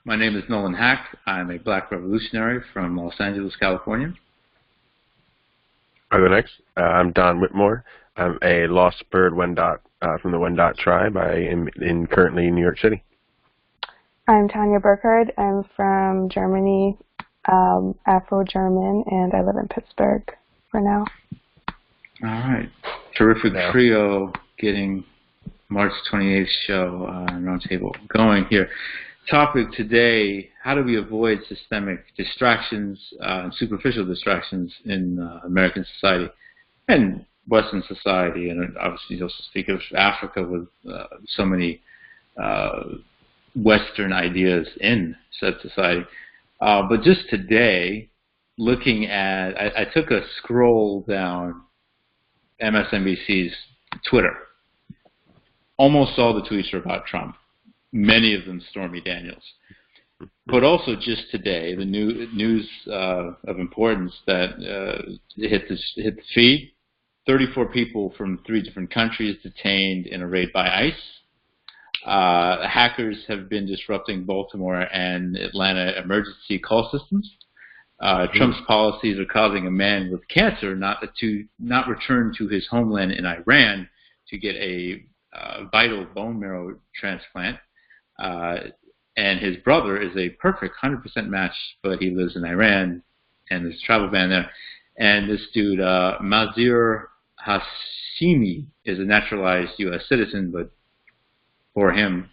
My name is Nolan Hack. I'm a black revolutionary from Los Angeles, California. I'll go next. I'm Don Whitmore. I'm a lost bird Wyandot from the Wyandot tribe. I am currently in New York City. I'm Tanja Burkhard. I'm from Germany, Afro-German, and I live in Pittsburgh for now. All right. Terrific trio getting March 28th show on Roundtable going here. Topic today, how do we avoid systemic distractions, superficial distractions in American society and Western society, and obviously you also speak of Africa with so many Western ideas in said society. But just today, looking at, I took a scroll down MSNBC's Twitter. Almost all the tweets are about Trump. Many of them Stormy Daniels. But also just today, the news of importance that hit the feed. 34 people from 3 different countries detained in a raid by ICE. Hackers have been disrupting Baltimore and Atlanta emergency call systems. Trump's policies are causing a man with cancer not return to his homeland in Iran to get a vital bone marrow transplant. And his brother is a perfect 100% match, but he lives in Iran and there's a travel ban there. And this dude, Mazir Hashimi, is a naturalized U.S. citizen, but for him,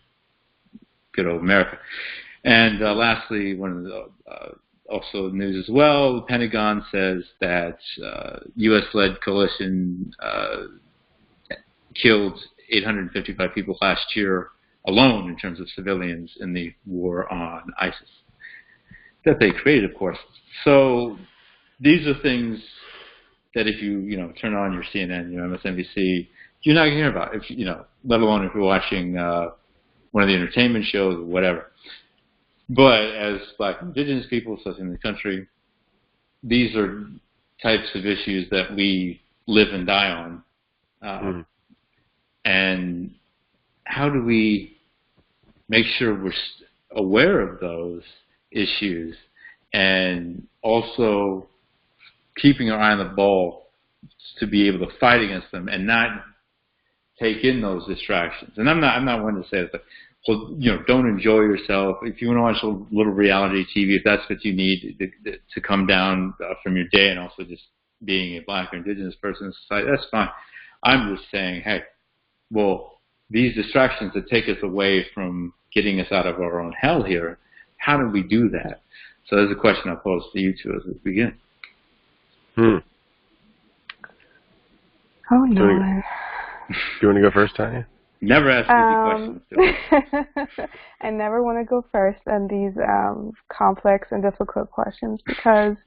good old America. And lastly, one of the also news as well, the Pentagon says that U.S.-led coalition killed 855 people last year alone in terms of civilians in the war on ISIS that they created, of course. So these are things that if you turn on your CNN, MSNBC, you're not going to hear about. If let alone if you're watching one of the entertainment shows or whatever. But as black and indigenous people, especially in the country, these are types of issues that we live and die on. And how do we make sure we're aware of those issues and also keeping our eye on the ball to be able to fight against them and not take in those distractions? And I'm not one to say that, well, don't enjoy yourself. If you want to watch a little reality TV, if that's what you need to come down from your day, and also just being a black or indigenous person in society, that's fine. I'm just saying, hey, well, these distractions that take us away from getting us out of our own hell here, how do we do that? So there's a question I'll pose to you two as we begin. Oh, no. Do you want to go first, Tanya? Never ask easy questions. I never want to go first on these complex and difficult questions because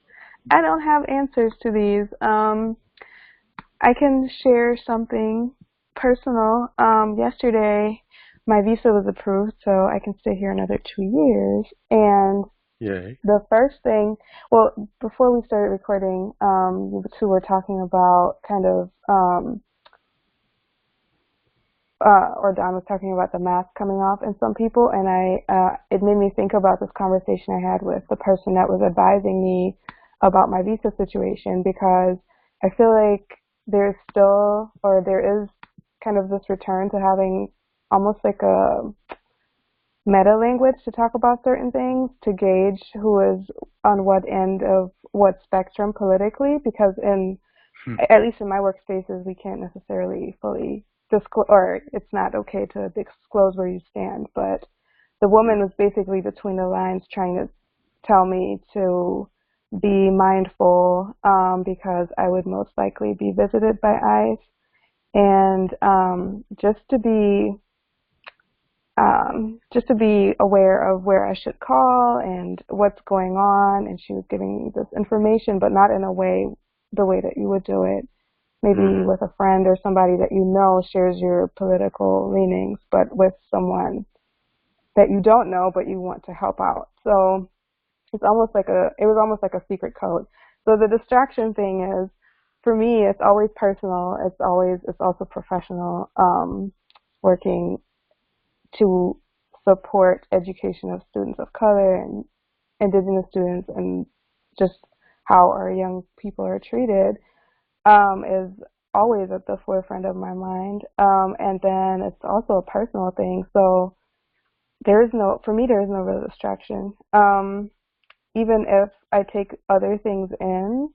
I don't have answers to these. I can share something personal. Yesterday, my visa was approved, so I can stay here another 2 years. And yay. The first thing, well, before we started recording, you two were talking about kind of, or Don was talking about the mask coming off in some people, and it made me think about this conversation I had with the person that was advising me about my visa situation, because I feel like there is kind of this return to having almost like a meta language to talk about certain things, to gauge who is on what end of what spectrum politically, because at least in my workspaces, we can't necessarily fully disclose, or it's not okay to disclose where you stand, but the woman was basically between the lines trying to tell me to be mindful because I would most likely be visited by ICE, and just to be aware of where I should call and what's going on. And she was giving me this information, but not in the way that you would do it, maybe with a friend or somebody that shares your political leanings, but with someone that you don't know but you want to help out. So it was almost like a secret code. So the distraction thing is, for me, it's always personal. It's also professional, working to support education of students of color and indigenous students and just how our young people are treated is always at the forefront of my mind. And then it's also a personal thing. So for me, there is no real distraction. Even if I take other things in,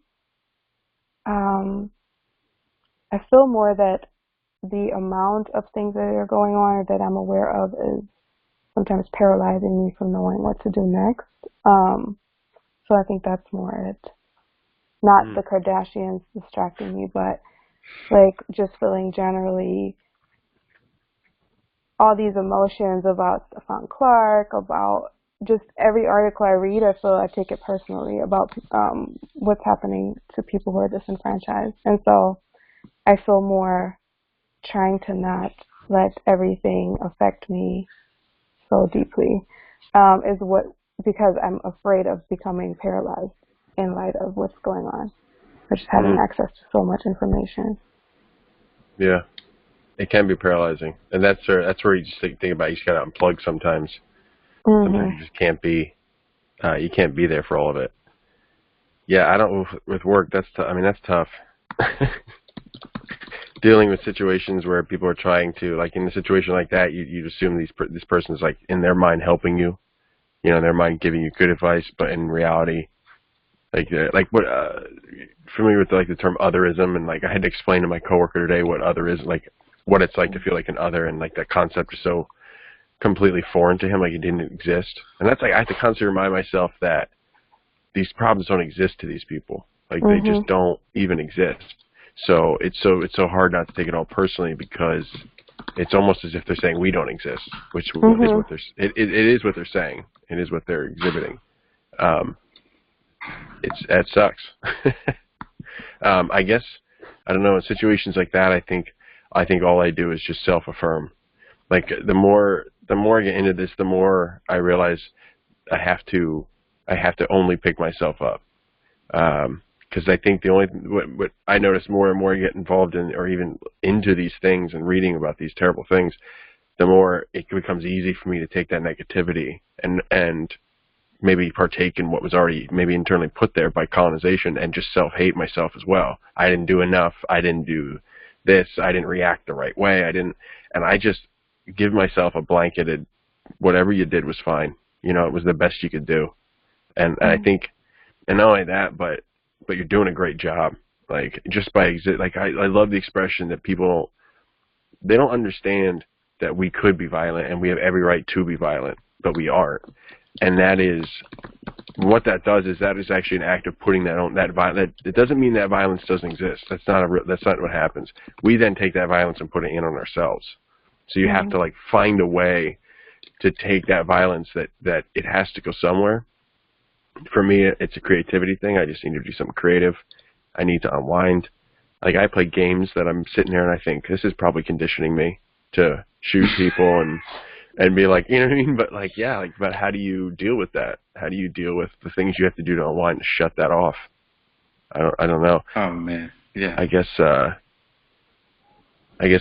I feel more that the amount of things that are going on or that I'm aware of is sometimes paralyzing me from knowing what to do next. So I think that's more it. Not the Kardashians distracting me, but like just feeling generally all these emotions about Stephon Clark, about just every article I read, I feel I take it personally about what's happening to people who are disenfranchised. And so I feel more trying to not let everything affect me so deeply because I'm afraid of becoming paralyzed in light of what's going on, or just having access to so much information. Yeah, it can be paralyzing, and that's where you just think about you just gotta unplug sometimes. Sometimes you just can't be you can't be there for all of it. Yeah, I don't with work. That's tough. Dealing with situations where people are trying to, like in a situation like that, you'd assume this person is like in their mind helping you, in their mind giving you good advice, but in reality, like what familiar with like the term otherism, and like I had to explain to my coworker today what other is, like what it's like to feel like an other, and like that concept is so completely foreign to him, like it didn't exist. And that's like I have to constantly remind myself that these problems don't exist to these people, like they just don't even exist. So it's so hard not to take it all personally, because it's almost as if they're saying we don't exist, which is what it is what they're saying. It is what they're exhibiting. It sucks. I guess I don't know. In situations like that, I think all I do is just self-affirm. Like the more I get into this, the more I realize I have to only pick myself up. Because I think what I notice more and more I get involved in, or even into these things and reading about these terrible things, the more it becomes easy for me to take that negativity and maybe partake in what was already maybe internally put there by colonization, and just self-hate myself as well. I didn't do enough. I didn't do this. I didn't react the right way. And I just give myself a blanketed, whatever you did was fine. It was the best you could do. And I think, and not only that, but you're doing a great job. Like just by I love the expression that people, they don't understand that we could be violent and we have every right to be violent, but we aren't. And that is what that does, is that is actually an act of putting that on that violence. It doesn't mean that violence doesn't exist. That's not what happens. We then take that violence and put it in on ourselves. So you have to like find a way to take that violence that it has to go somewhere. For me, it's a creativity thing. I just need to do something creative. I need to unwind. Like I play games that I'm sitting there and I think this is probably conditioning me to shoot people and be like, you know what I mean? But like, yeah, like, but how do you deal with that? How do you deal with the things you have to do to unwind to shut that off? I don't know. Oh man, yeah. I guess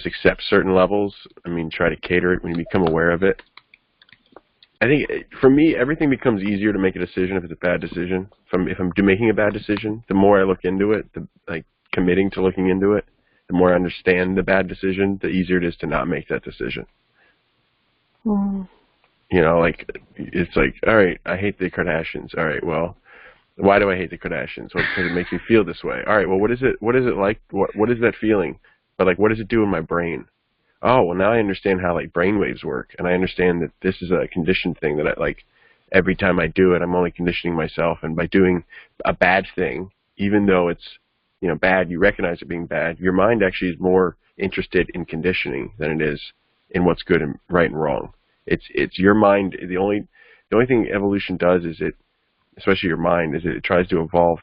accept certain levels. I mean, try to cater it when you become aware of it. I think for me, everything becomes easier to make a decision if it's a bad decision. If I'm making a bad decision, the more I look into it, committing to looking into it, the more I understand the bad decision, the easier it is to not make that decision. Like it's like, all right, I hate the Kardashians. All right, well, why do I hate the Kardashians? Well, because it makes me feel this way. All right, well, what is it like? What is that feeling? But like, what does it do in my brain? Oh, well, now I understand how like brainwaves work, and I understand that this is a conditioned thing that I like. Every time I do it, I'm only conditioning myself, and by doing a bad thing, even though it's bad, you recognize it being bad. Your mind actually is more interested in conditioning than it is in what's good and right and wrong. It's your mind. The only thing evolution does is especially your mind, is it tries to evolve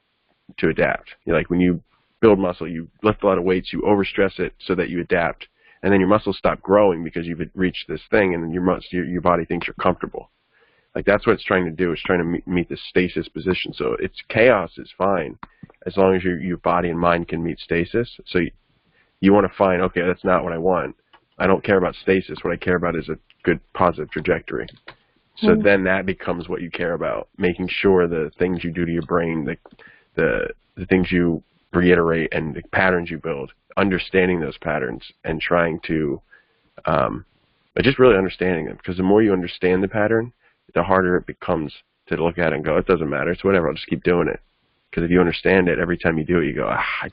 to adapt. Like when you build muscle, you lift a lot of weights, you overstress it so that you adapt. And then your muscles stop growing because you've reached this thing, and then your body thinks you're comfortable. Like that's what it's trying to do. It's trying to meet the stasis position. So it's chaos is fine as long as your body and mind can meet stasis. So you want to find, okay, that's not what I want. I don't care about stasis. What I care about is a good positive trajectory. So then that becomes what you care about, making sure the things you do to your brain, the things you reiterate and the patterns you build, understanding those patterns and trying to, just really understanding them. Because the more you understand the pattern, the harder it becomes to look at it and go, it doesn't matter, it's whatever, I'll just keep doing it. Because if you understand it, every time you do it, you go, I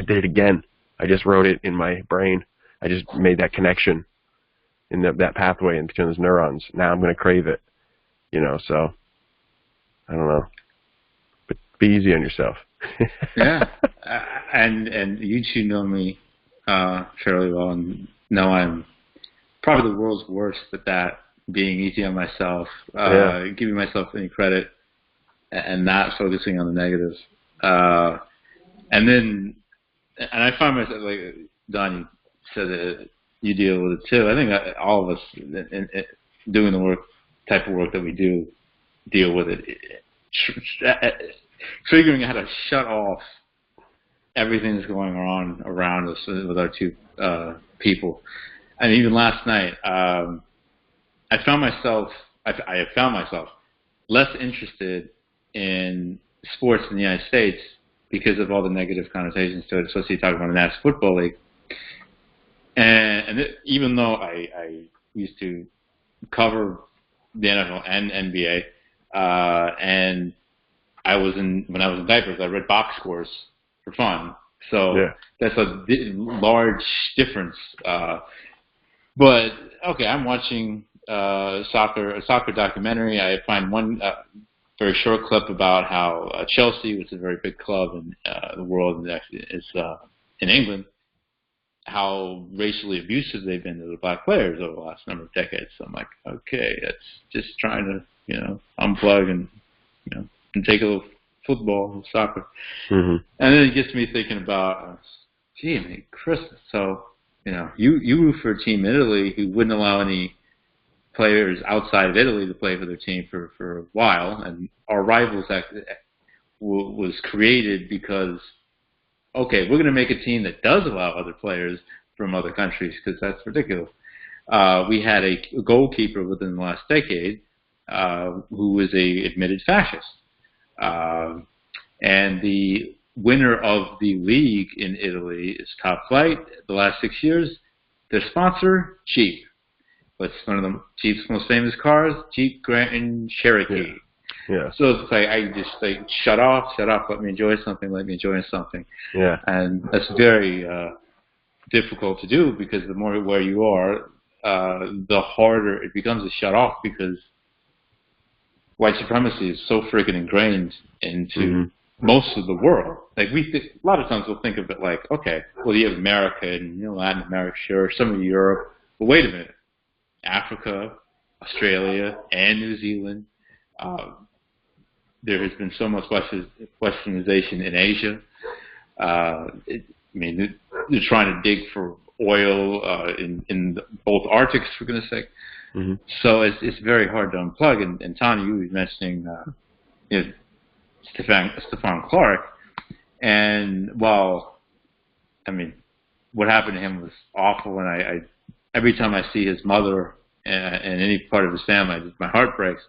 did it again. I just wrote it in my brain. I just made that connection in that pathway and between those neurons. Now I'm going to crave it, so I don't know. But be easy on yourself. Yeah. And you two know me fairly well and know I'm probably the world's worst at that, being easy on myself, giving myself any credit and not focusing on the negatives. And I find myself, like Don said, that you deal with it too. I think all of us in doing the type of work that we do deal with it. Figuring out how to shut off everything that's going on around us with our two people. And even last night, I have found myself less interested in sports in the United States because of all the negative connotations to it, especially talking about the National Football League. And even though I used to cover the NFL and NBA, and when I was in diapers, I read box scores for fun. So that's a large difference. But okay, I'm watching a soccer documentary. I find one very short clip about how Chelsea, which is a very big club in the world, is in England, how racially abusive they've been to the black players over the last number of decades. So I'm like, okay, that's just trying to, unplug and, and take a little football, soccer. And then it gets me thinking about, gee, I mean, Christmas. So, you root for a team in Italy who wouldn't allow any players outside of Italy to play for their team for a while. And our Rivals Act was created because, okay, we're going to make a team that does allow other players from other countries because that's ridiculous. We had a goalkeeper within the last decade who was a admitted fascist. And the winner of the league in Italy is Top Flight. The last 6 years, their sponsor, Jeep. What's one of the Jeep's most famous cars? Jeep Grand and Cherokee. Yeah. So it's like I just shut off, let me enjoy something. Yeah. And that's very difficult to do because the more where you are, the harder it becomes to shut off because white supremacy is so freaking ingrained into most of the world. Like a lot of times we'll think of it like, okay, well you have America and Latin America, sure, some of Europe, but wait a minute, Africa, Australia, and New Zealand. There has been so much westernization in Asia. They're trying to dig for oil in both Arctics, for goodness sake. So it's very hard to unplug. And Tanja, you were mentioning Stefan Clark. And what happened to him was awful. And I every time I see his mother and any part of his family, my heart breaks.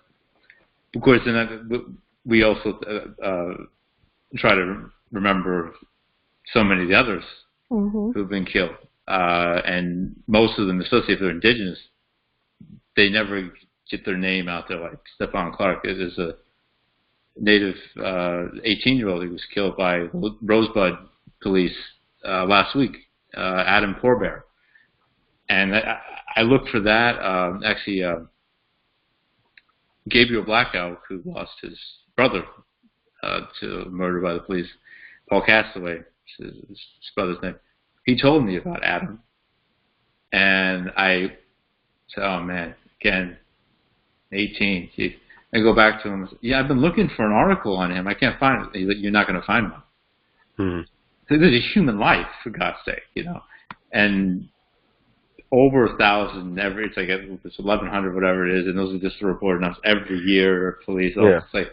Of course, we also try to remember so many of the others who've been killed. And most of them, especially if they're indigenous, they never get their name out there like Stefan Clark. It is a native 18-year-old who was killed by Rosebud police last week, Adam Porbear. And I looked for that. Gabriel Blackout, who lost his brother to murder by the police, Paul Castaway, his brother's name, he told me about Adam. And I said, oh man, again, 18. Geez. I go back to him and say, yeah, I've been looking for an article on him. I can't find it. He's like, you're not going to find one. So there's a human life, for God's sake, And over 1,000 it's like it's 1,100, whatever it is, and those are just the reported numbers every year. Police, it's like,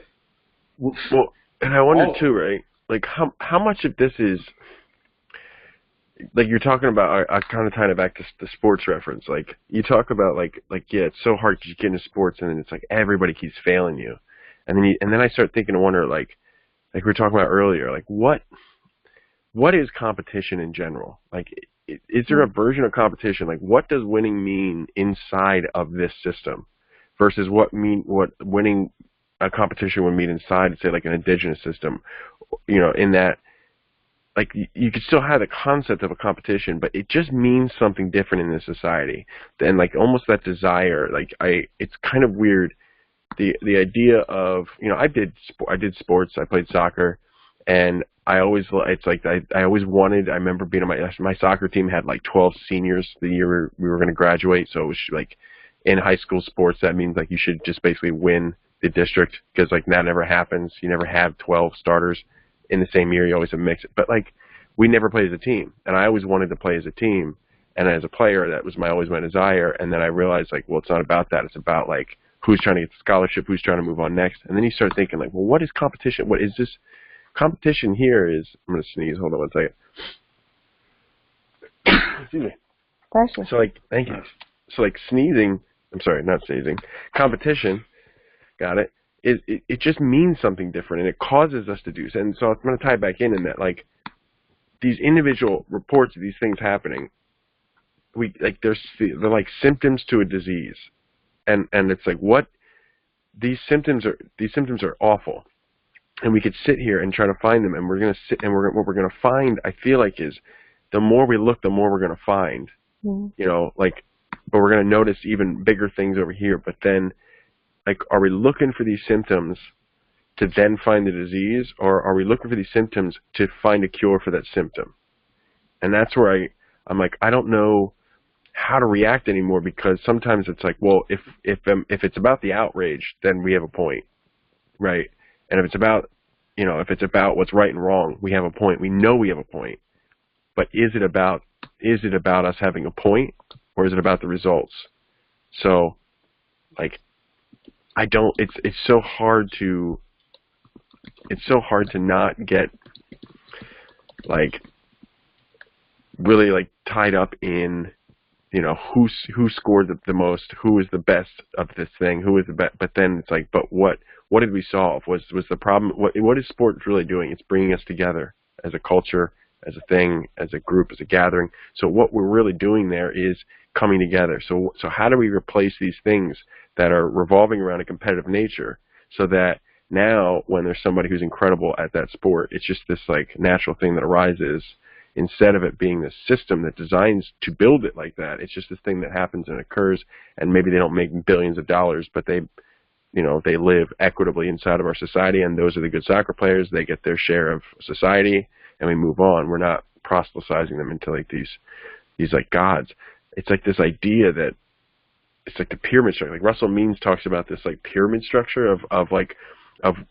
well, and I wonder too, right? Like how much of this is like you're talking about, I kind of tying it back to the sports reference. Like you talk about like yeah, it's so hard to get into sports, and then it's like everybody keeps failing you, and then I start thinking and wonder like we were talking about earlier, like what is competition in general? Like is there a version of competition? Like what does winning mean inside of this system versus what winning a competition would mean inside, say, like an indigenous system, in that. Like you could still have the concept of a competition, but it just means something different in this society. And like almost that desire, it's kind of weird. The idea of, I did sports. I played soccer, and I always wanted. I remember being on my soccer team had like 12 seniors the year we were going to graduate. So it was like in high school sports, that means like you should just basically win the district, because like that never happens. You never have 12 starters in the same year. You always have mix it, but like we never played as a team, and I always wanted to play as a team, and as a player that was always my desire. And then I realized like, well, it's not about that. It's about like who's trying to get the scholarship, who's trying to move on next. And then you start thinking like, well, what is competition? What is this competition here? Is, I'm gonna sneeze, hold on one second. Excuse me. Pressure. So like, thank you. So like sneezing, I'm sorry, not sneezing, competition, got it. It just means something different, and it causes us to do so. And so I'm going to tie it back in that, like, these individual reports of these things happening, they're like symptoms to a disease, and it's like what these symptoms are awful, and we could sit here and try to find them, and we're going to sit and what we're going to find, I feel like, is the more we look, the more we're going to find, but we're going to notice even bigger things over here, but then. Like, are we looking for these symptoms to then find the disease, or are we looking for these symptoms to find a cure for that symptom? And that's where I'm like, I don't know how to react anymore, because sometimes it's like, well, if it's about the outrage, then we have a point, right? And if it's about what's right and wrong, we have a point. We know we have a point. But is it about us having a point, or is it about the results? So, like. It's so hard to not get like really like tied up in who scored the most, who is the best of this thing, who is the best. But then it's like, but what did we solve? Was the problem? What is sports really doing? It's bringing us together as a culture, as a thing, as a group, as a gathering. So what we're really doing there is coming together. So how do we replace these things that are revolving around a competitive nature, so that now when there's somebody who's incredible at that sport, it's just this like natural thing that arises, instead of it being the system that designs to build it like that. It's just this thing that happens and occurs, and maybe they don't make billions of dollars, but they live equitably inside of our society, and those are the good soccer players. They get their share of society, and we move on. We're not proselytizing them into like these like gods. It's like this idea that it's like the pyramid structure. Like Russell Means talks about this like pyramid structure of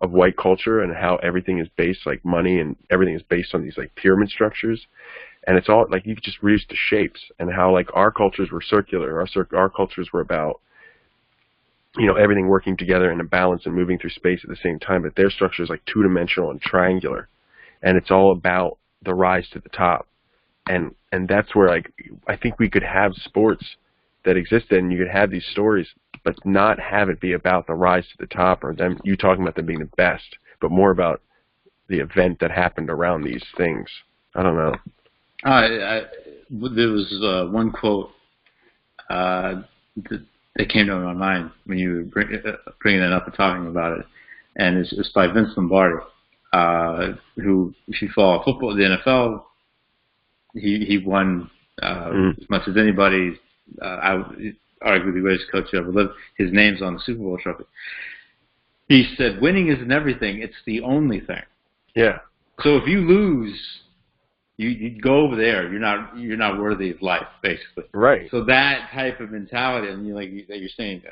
white culture, and how everything is based, like money and everything is based on these like pyramid structures, and it's all like you could just reduce the shapes, and how like our cultures were circular. Our cultures were about everything working together in a balance and moving through space at the same time, but their structure is like two-dimensional and triangular, and it's all about the rise to the top, and that's where like I think we could have sports that existed, and you could have these stories, but not have it be about the rise to the top, or them you talking about them being the best, but more about the event that happened around these things. I don't know. There was one quote that came to my mind when you were bringing it up and talking about it, and it's by Vince Lombardi, who, if you follow football, the NFL, he won as much as anybody. Arguably the greatest coach who ever lived. His name's on the Super Bowl trophy. He said, "Winning isn't everything; it's the only thing." Yeah. So if you lose, you go over there. You're not worthy of life, basically. Right. So that type of mentality, and that you're saying,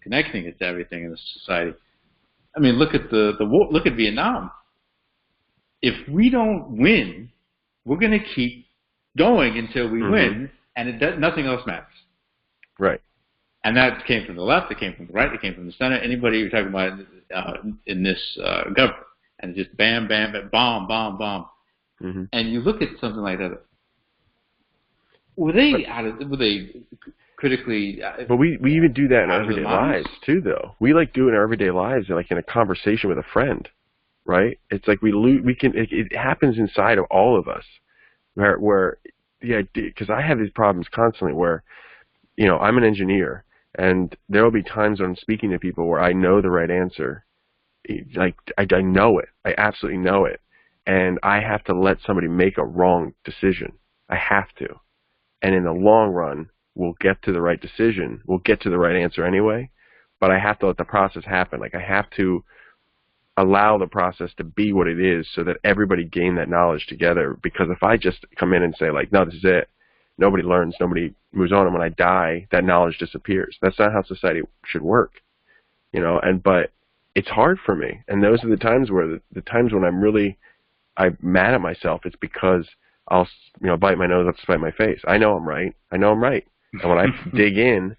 connecting it to everything in the society. I mean, look at the war. Look at Vietnam. If we don't win, we're going to keep going until we win. And nothing else matters. Right. And that came from the left, it came from the right, it came from the center. Anybody you're talking about in this government. And it's just bam, bam, bam, bomb, bomb, bomb. And you look at something like that. Were they critically? But we even do that in our out of their everyday minds? lives too, though. We like do it in our everyday lives, like in a conversation with a friend, right? It's like it happens inside of all of us, where the idea, because I have these problems constantly where, I'm an engineer, and there will be times when I'm speaking to people where I know the right answer, like I know it, I absolutely know it, and I have to let somebody make a wrong decision. I have to, and in the long run, we'll get to the right decision. We'll get to the right answer anyway, but I have to let the process happen. Like I have to allow the process to be what it is so that everybody gain that knowledge together. Because if I just come in and say like, no, this is it, nobody learns, nobody moves on, and when I die, that knowledge disappears. That's not how society should work, but it's hard for me. And those are the times where the times when I'm mad at myself. It's because I'll, bite my nose off to spite my face. I know I'm right. And when I dig in,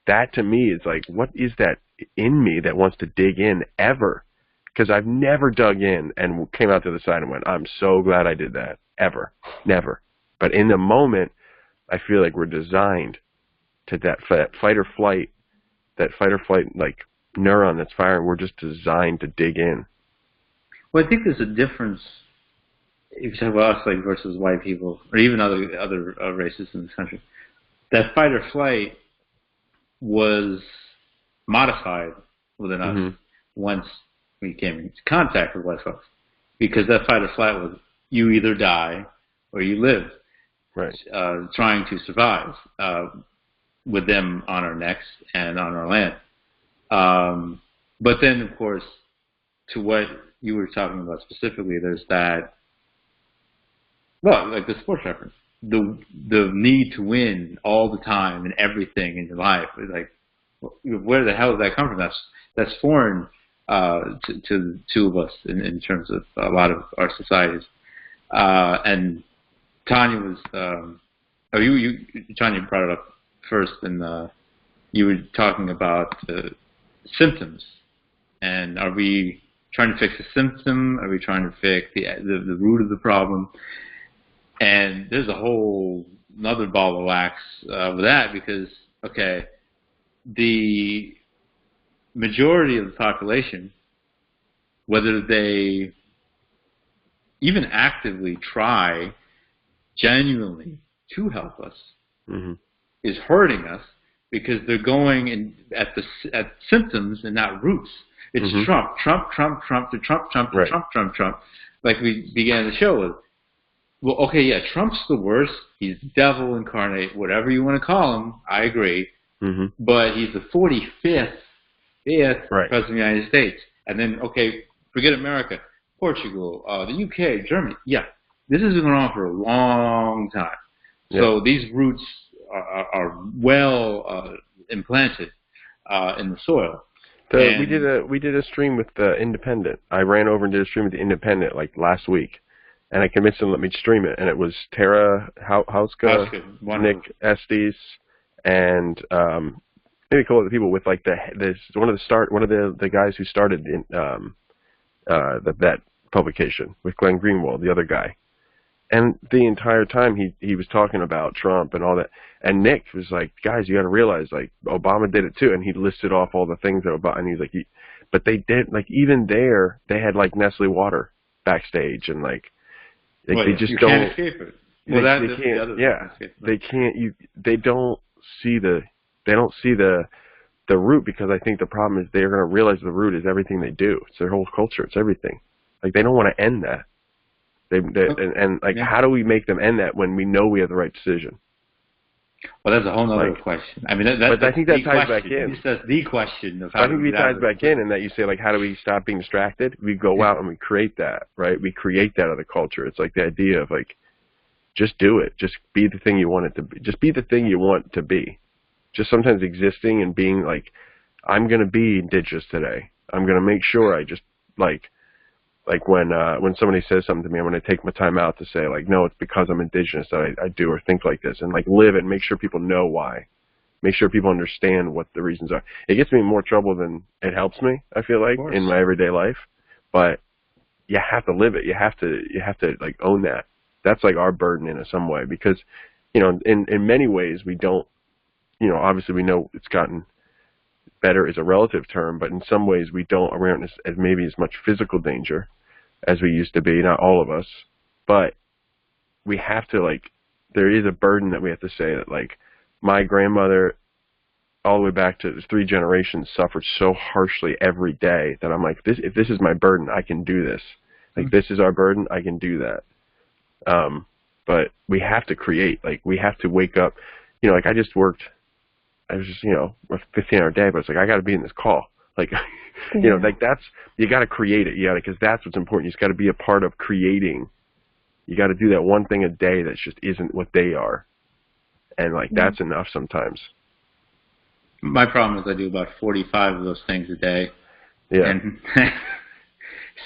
that to me is like, what is that in me that wants to dig in ever? Because I've never dug in and came out to the side and went, I'm so glad I did that. Ever. Never. But in the moment, I feel like we're designed to that fight or flight like neuron that's firing. We're just designed to dig in. Well, I think there's a difference. If you talk about us like versus white people, or even other races in this country, that fight or flight was modified within us once we came into contact with white folks, because that fight or flight was you either die or you live, right? Trying to survive with them on our necks and on our land. But then, of course, to what you were talking about specifically, there's that. Well, like the sports reference, the need to win all the time and everything in your life. Like, where the hell does that come from? That's foreign to the two of us in terms of a lot of our societies. And Tanja was, Tanja brought it up first, and you were talking about symptoms. And are we trying to fix the symptom? Are we trying to fix the root of the problem? And there's a whole another ball of wax with that, because, okay, the majority of the population, whether they even actively try genuinely to help us, is hurting us, because they're going in at symptoms and not roots. It's Trump, Trump, Trump, Trump, to Trump, Trump, to right. Trump, Trump, Trump, like we began the show with. Well, okay, yeah, Trump's the worst. He's the devil incarnate, whatever you want to call him. I agree. But he's the 45th right. president of the United States. And then, okay, forget America, Portugal, the UK, Germany. Yeah, this has been going on for a long time. Yeah. So these roots are well implanted in the soil. We did a stream with the Independent. I ran over and did a stream with the Independent like last week. And I convinced them to let me stream it, and it was Tara Hauska, Nick Estes, and maybe a couple other people with like one of the guys who started in that publication with Glenn Greenwald, the other guy. And the entire time he was talking about Trump and all that, and Nick was like, guys, you got to realize like Obama did it too, and he listed off all the things that Obama, and he's like, but they did, like, even there they had like Nestle water backstage, and like. They just don't. Can't escape it. Well, they can't. Yeah, they can't. They don't see the root, because I think the problem is they're going to realize the root is everything they do. It's their whole culture. It's everything. Like, they don't want to end that. How do we make them end that when we know we have the right decision? Well, that's a whole other question. I mean, but I think that ties back in. That's the question of how. I think it ties back in, and that you say, like, how do we stop being distracted? We go out and we create that, right? We create that other culture. It's like the idea of like, just do it. Just be the thing you want it to be. Just be the thing you want to be. Just sometimes existing and being like, I'm going to be indigenous today. I'm going to make sure I just like when somebody says something to me, I'm going to take my time out to say, like, no, it's because I'm indigenous that I do or think like this, and like live it and make sure people know why. Make sure people understand what the reasons are. It gets me in more trouble than it helps me, I feel like, in my everyday life. But you have to live it. You have to like own that. That's like our burden in some way, because in many ways we don't, obviously we know it's gotten better is a relative term, but in some ways we don't around as maybe as much physical danger as we used to be, not all of us, but we have to, like, there is a burden that we have to say that, like, my grandmother all the way back to 3 generations suffered so harshly every day that I'm like, if this is my burden, I can do this. Like, this is our burden, I can do that. But we have to create, like, we have to wake up, like I was just, a 15-hour day, but it's like, I got to be in this call. Like, like that's, you got to create it. Because that's what's important. You just got to be a part of creating. You got to do that one thing a day that just isn't what they are. And, like, that's enough sometimes. My problem is I do about 45 of those things a day. Yeah. And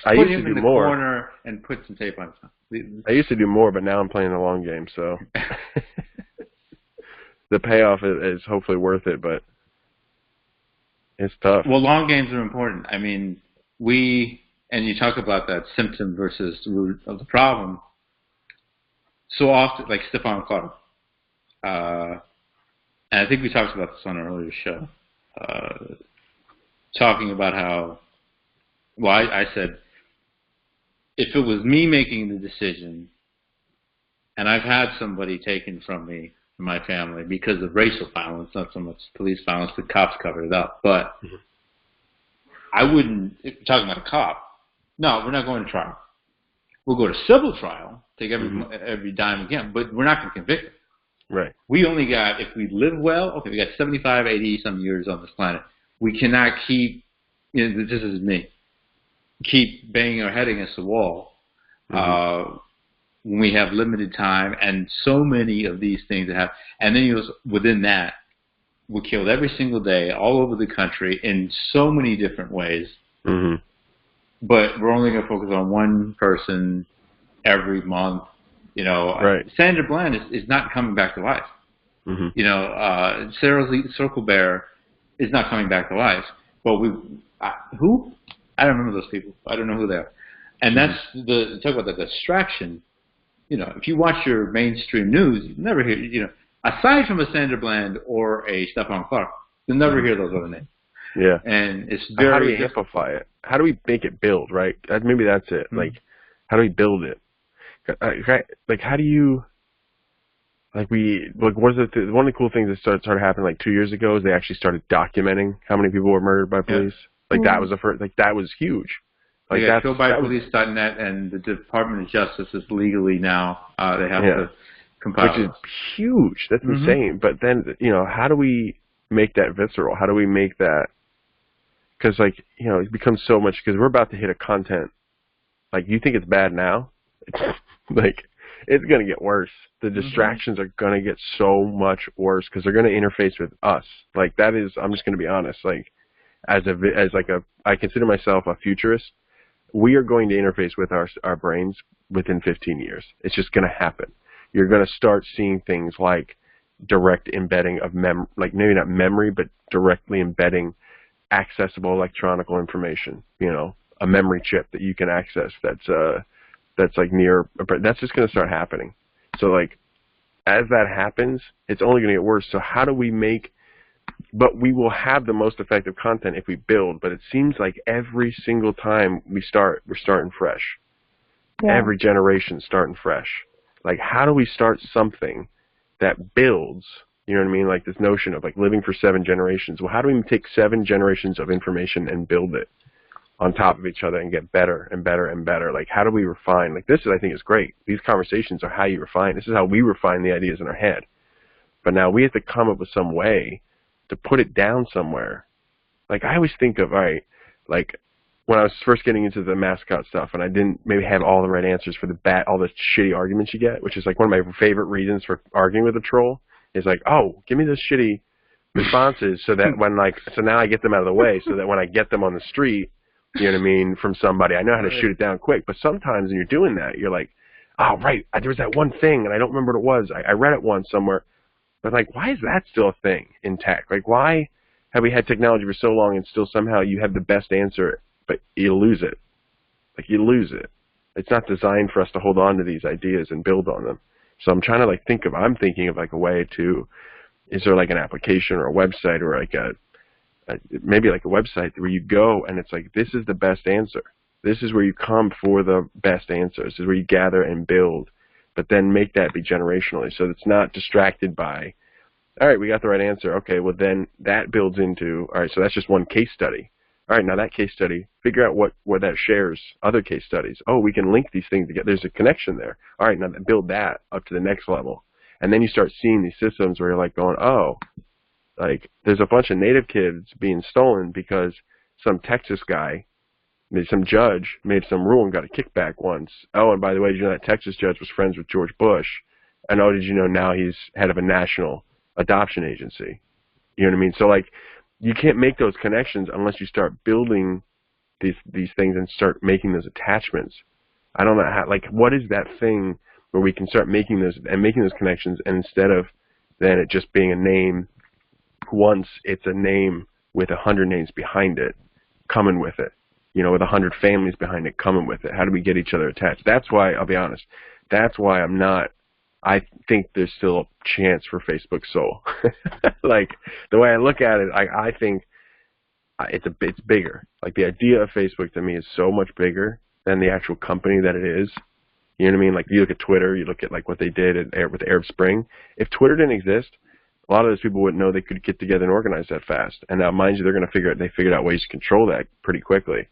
I put used him to in do the more. corner and put some tape on him. I used to do more, but now I'm playing the long game, so the payoff is hopefully worth it, but it's tough. Well, long games are important. I mean, and you talk about that symptom versus the root of the problem. So often, like Stefan Clark, and I think we talked about this on an earlier show, talking about how, I said, if it was me making the decision, and I've had somebody taken from me, my family, because of racial violence, not so much police violence, the cops covered it up, but I wouldn't, if you're talking about a cop, no, we're not going to trial. We'll go to civil trial, take every dime again, but we're not going to convict him. Right. We only got, if we live well, okay, we got 75, 80 some years on this planet. We cannot keep, this is me, keep banging our head against the wall when we have limited time, and so many of these things that have, and then within that, we're killed every single day all over the country in so many different ways. But we're only going to focus on one person every month. Right. Sandra Bland is not coming back to life. Sarah Lee Circlebear is not coming back to life. But who? I don't remember those people. I don't know who they are. And that's talk about the distraction. If you watch your mainstream news, you never hear, aside from a Sandra Bland or a Stefan Clark, you'll never hear those other names. Yeah. And it's very. How do we amplify it? How do we make it build, right? Maybe that's it. Like, how do we build it? Like, how do you, like, one of the cool things that started happening like 2 years ago is they actually started documenting how many people were murdered by police. Like, that was the first, like, that was huge. Like, that's killbypolice.net, and the Department of Justice is legally now, they have to compile. Which is huge. That's insane. But then, how do we make that visceral? How do we make that, because, like, it becomes so much, because we're about to hit a content, like, you think it's bad now? Like, it's going to get worse. The distractions are going to get so much worse because they're going to interface with us. Like, that is, I'm just going to be honest, like, I consider myself a futurist. We are going to interface with our brains within 15 years. It's just going to happen. You're going to start seeing things like direct embedding of like maybe not memory, but directly embedding accessible electronic information, a memory chip that you can access that's like that's just going to start happening. So, like, as that happens, it's only going to get worse. So how do we but we will have the most effective content if we build, but it seems like every single time we're starting fresh. Yeah. Every generation starting fresh. Like, how do we start something that builds, you know what I mean? Like, this notion of, like, living for 7 generations. Well, how do we take 7 generations of information and build it on top of each other and get better and better and better? Like, how do we refine? Like, this I think is great. These conversations are how you refine. This is how we refine the ideas in our head. But now we have to come up with some way to put it down somewhere. Like, I always think of, all right, like, when I was first getting into the mascot stuff and I didn't maybe have all the right answers for all the shitty arguments you get, which is, like, one of my favorite reasons for arguing with a troll is, like, oh, give me those shitty responses so that so now I get them out of the way so that when I get them on the street, you know what I mean, from somebody, I know how to shoot it down quick. But sometimes when you're doing that, you're like, oh, right, there was that one thing, and I don't remember what it was. I read it once somewhere. But, like, why is that still a thing in tech? Like, why have we had technology for so long and still somehow you have the best answer, but you lose it? Like, you lose it. It's not designed for us to hold on to these ideas and build on them. So I'm trying to like I'm thinking of like a way to, is there like an application or a website or like maybe like a website where you go and it's like, this is the best answer. This is where you come for the best answers. This is where you gather and build, but then make that be generationally. So it's not distracted by, all right, we got the right answer. Okay, well then that builds into, all right, so that's just one case study. All right, now that case study, figure out what that shares other case studies. Oh, we can link these things together. There's a connection there. All right, now build that up to the next level. And then you start seeing these systems where you're like going, oh, like there's a bunch of native kids being stolen because some Texas guy, maybe some judge made some rule and got a kickback once. Oh, and by the way, did you know that Texas judge was friends with George Bush? And oh, did you know now he's head of a national adoption agency? You know what I mean? So like, you can't make those connections unless you start building these things and start making those attachments. I don't know how, like, what is that thing where we can start making those connections, and instead of then it just being a name, once it's a name with 100 names behind it, coming with it, you know, with 100 families behind it, coming with it. How do we get each other attached? That's why, I'll be honest, that's why I think there's still a chance for Facebook soul. Like, the way I look at it, I think it's bigger. Like, the idea of Facebook to me is so much bigger than the actual company that it is. You know what I mean? Like, you look at Twitter, you look at like what they did with Arab Spring. If Twitter didn't exist, a lot of those people wouldn't know they could get together and organize that fast. And now, mind you, they figured out ways to control that pretty quickly.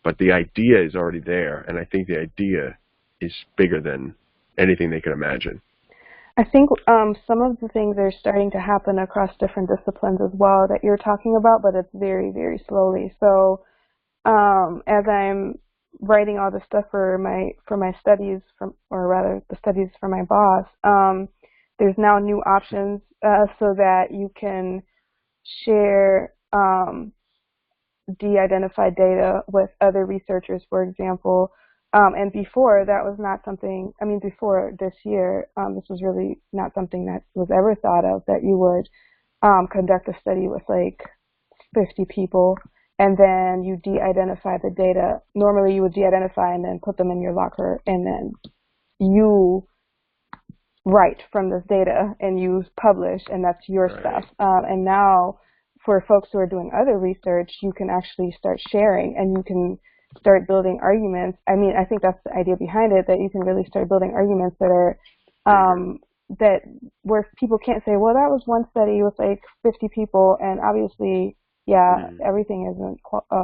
But the idea is already there, and I think the idea is bigger than anything they could imagine. I think some of the things are starting to happen across different disciplines as well that you're talking about, but it's very, very slowly. So as I'm writing all the stuff for my studies, or rather the studies for my boss, there's now new options so that you can share de-identified data with other researchers, for example. And before, that was not something, before this year, this was really not something that was ever thought of, that you would conduct a study with like 50 people and then you de-identify the data. Normally you would de-identify and then put them in your locker, and then you write from this data and you publish, and that's your Right. stuff. And now for folks who are doing other research, you can actually start sharing and you can start building arguments. I mean, I think that's the idea behind it, that you can really start building arguments that are that where people can't say, well, that was one study with like 50 people, and obviously, yeah, everything isn't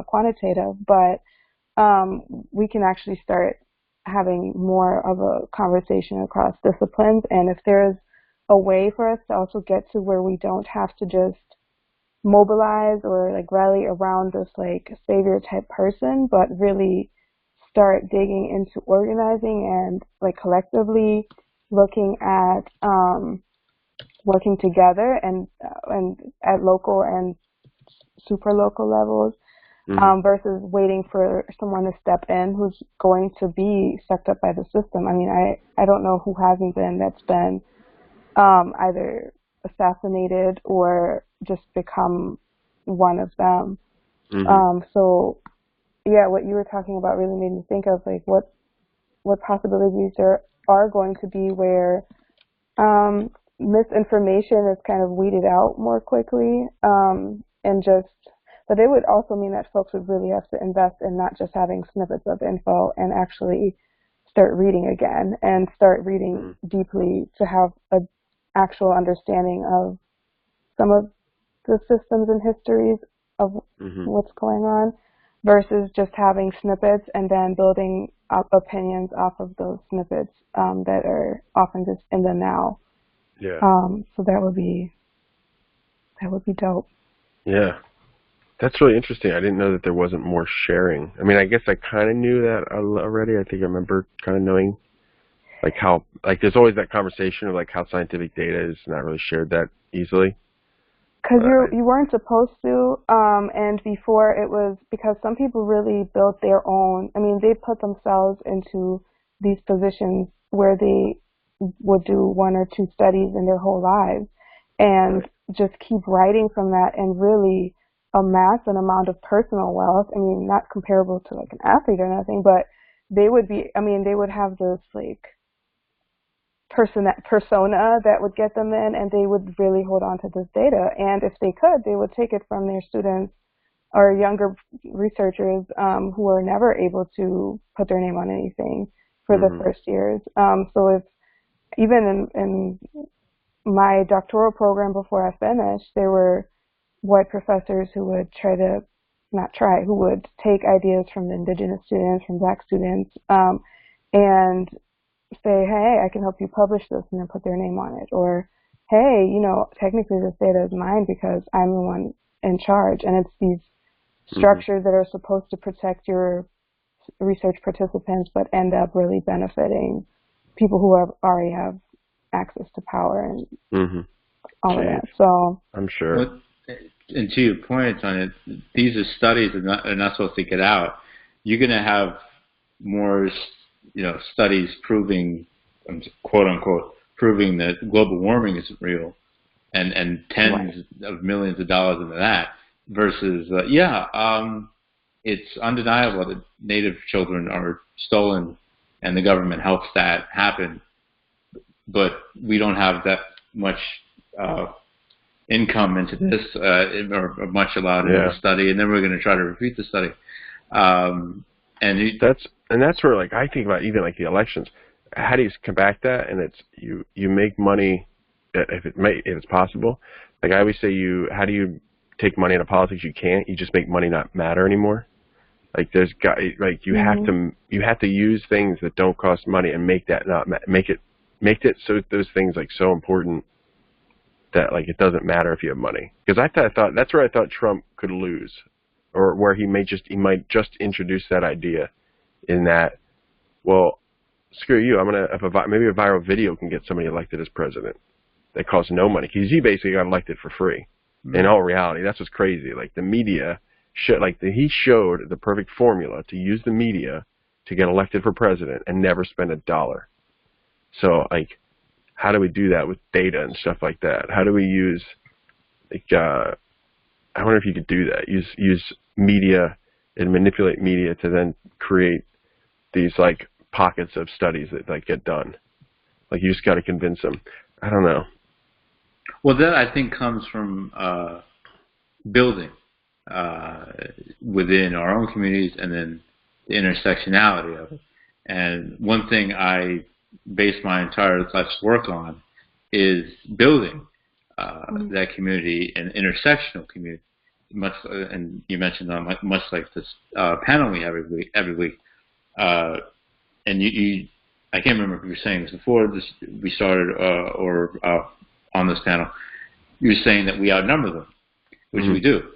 quantitative, but we can actually start having more of a conversation across disciplines. And if there's a way for us to also get to where we don't have to just mobilize or like rally around this like savior type person, but really start digging into organizing and like collectively looking at working together and at local and super local levels, versus waiting for someone to step in who's going to be sucked up by the system. I mean, I don't know who hasn't been, that's been either assassinated or just become one of them. So yeah, what you were talking about really made me think of like what possibilities there are going to be where misinformation is kind of weeded out more quickly, but it would also mean that folks would really have to invest in not just having snippets of info and actually start reading again and start reading deeply to have an actual understanding of some of the systems and histories of what's going on, versus just having snippets and then building up opinions off of those snippets that are often just in the now. Yeah. So that would be dope. Yeah. That's really interesting. I didn't know that there wasn't more sharing. I mean, I guess I kind of knew that already. I think I remember kind of knowing like how, like there's always that conversation of like how scientific data is not really shared that easily. Because you weren't supposed to, and before it was because some people really built their own. I mean, they put themselves into these positions where they would do one or two studies in their whole lives, and just keep writing from that and really amass an amount of personal wealth. I mean, not comparable to like an athlete or nothing, but they would be. I mean, they would have this like persona that would get them in, and they would really hold on to this data. And if they could, they would take it from their students or younger researchers who are never able to put their name on anything for the first years. So if even in my doctoral program before I finished, there were white professors who would who would take ideas from the indigenous students, from black students, and say, hey, I can help you publish this, and then put their name on it. Or, hey, technically this data is mine because I'm the one in charge. And it's these structures that are supposed to protect your research participants, but end up really benefiting people who already have access to power and all of that. So I'm sure. Well, and to your point on it, these are studies that are not supposed to get out. You're going to have more, studies proving, quote unquote, proving that global warming isn't real, and tens of millions of dollars into that. Versus, it's undeniable that Native children are stolen, and the government helps that happen. But we don't have that much income into this, or much allowed in the study, and then we're going to try to repeat the study. That's where, like, I think about even like the elections. How do you combat that? And it's you make money if it's possible. Like I always say, how do you take money out of politics? You can't. You just make money not matter anymore. Like you have to use things that don't cost money and make that not make it so those things like so important that like it doesn't matter if you have money. Because I thought that's where I thought Trump could lose, or where he might just introduce that idea in that, well, screw you, maybe a viral video can get somebody elected as president that costs no money, because he basically got elected for free. In all reality, that's what's crazy. Like the media, he showed the perfect formula to use the media to get elected for president and never spend a dollar. So, like, how do we do that with data and stuff like that? How do we use, I wonder if you could do that. Use media and manipulate media to then create these like pockets of studies that like get done. Like you just got to convince them. I don't know. Well, that I think comes from building within our own communities, and then the intersectionality of it. And one thing I base my entire life's work on is building that community, an intersectional community. And you mentioned much like this panel we have every week. And I can't remember if you were saying this before we started or on this panel. You were saying that we outnumber them, which we do.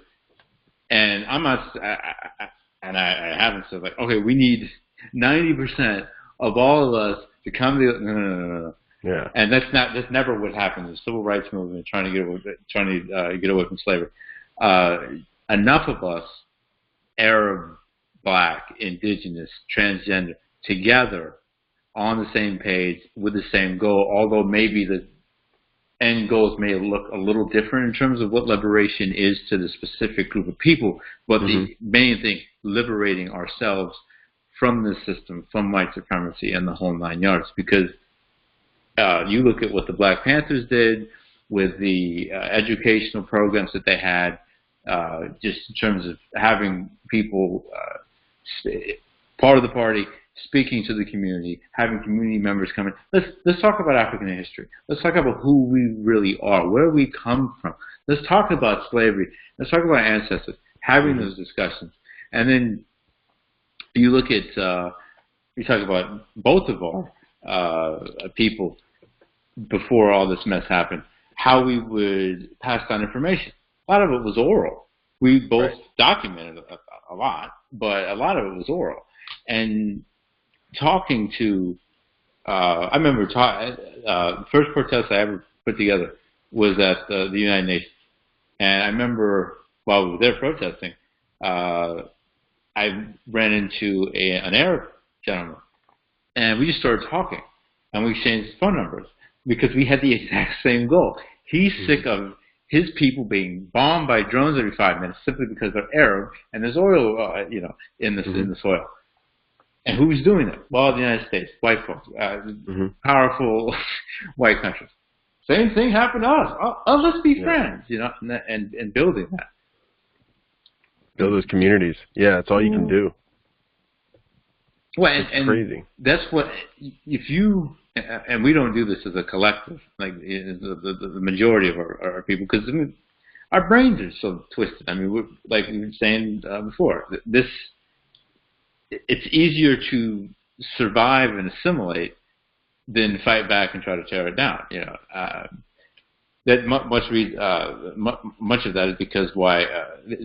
And I'm not, I haven't said like, okay, we need 90% of all of us to come to no. Yeah. And that's never what happened in the civil rights movement, trying to get away from slavery. Enough of us, Arab, Black, Indigenous, transgender, together on the same page with the same goal, although maybe the end goals may look a little different in terms of what liberation is to the specific group of people, but the main thing, liberating ourselves from the system, from white supremacy and the whole 9 yards. Because you look at what the Black Panthers did with the educational programs that they had, just in terms of having people part of the party speaking to the community, having community members come in. Let's talk about African history. Let's talk about who we really are, where we come from. Let's talk about slavery. Let's talk about ancestors, having those discussions. And then you look at, you talk about both of our people before all this mess happened, how we would pass down information. A lot of it was oral. We both documented a lot, but a lot of it was oral. And talking to, I remember the first protest I ever put together was at the United Nations. And I remember while we were there protesting, I ran into an Arab gentleman, and we just started talking, and we exchanged phone numbers because we had the exact same goal. He's sick of his people being bombed by drones every 5 minutes simply because they're Arab and there's oil, in the soil. And who's doing it? Well, the United States, white folks, powerful white countries. Same thing happened to us. Oh, let's be friends, and building that. Build those communities. Yeah, that's all you can do. Well, it's crazy. That's what, if you, and we don't do this as a collective, like the majority of our people, because our brains are so twisted. I mean, like we were saying before, it's easier to survive and assimilate than fight back and try to tear it down. That much of that is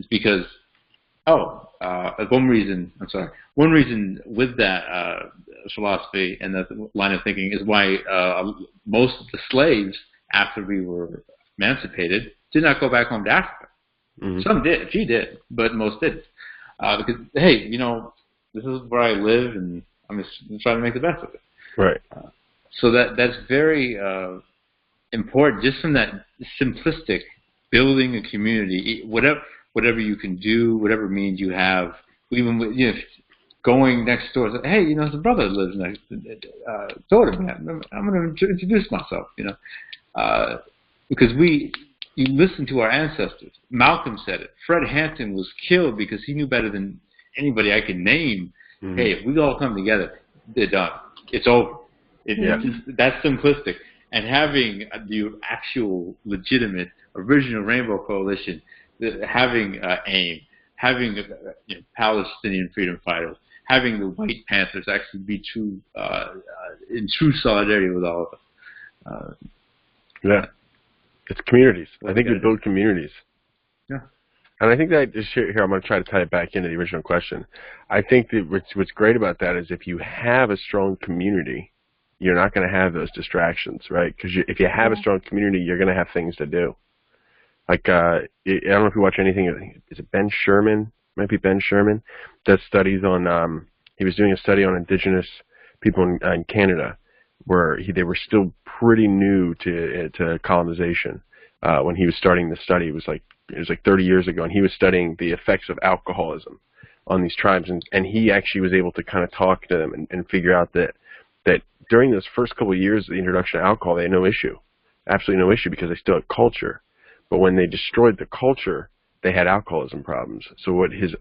because one reason with that philosophy and that line of thinking is why most of the slaves, after we were emancipated, did not go back home to Africa. Some did, a few did, but most didn't. Because, hey, this is where I live, and I'm just trying to make the best of it. Right. So that's very important, just from that simplistic building a community, whatever you can do, whatever means you have, even with, going next door, say, hey, there's a brother that lives next door to me. I'm going to introduce myself, because you listen to our ancestors. Malcolm said it. Fred Hampton was killed because he knew better than anybody I can name. Hey, if we all come together, they're done. It's over. That's simplistic. And having the actual, legitimate, original Rainbow Coalition, having AIM, having Palestinian freedom fighters, having the White Panthers actually be true, in true solidarity with all of us. It's communities. I think we build communities. Yeah. And I think that here, I'm going to try to tie it back into the original question. I think that what's great about that is if you have a strong community, you're not going to have those distractions, right? Because if you have a strong community, you're going to have things to do. Like, I don't know if you watch anything. Is it Ben Sherman? Might be Ben Sherman. Does studies on. He was doing a study on indigenous people in Canada, where they were still pretty new to colonization when he was starting the study. It was like 30 years ago, and he was studying the effects of alcoholism on these tribes, and he actually was able to kind of talk to them and figure out that during those first couple of years of the introduction of alcohol, they had no issue, absolutely no issue, because they still had culture. But when they destroyed the culture, they had alcoholism problems. So what his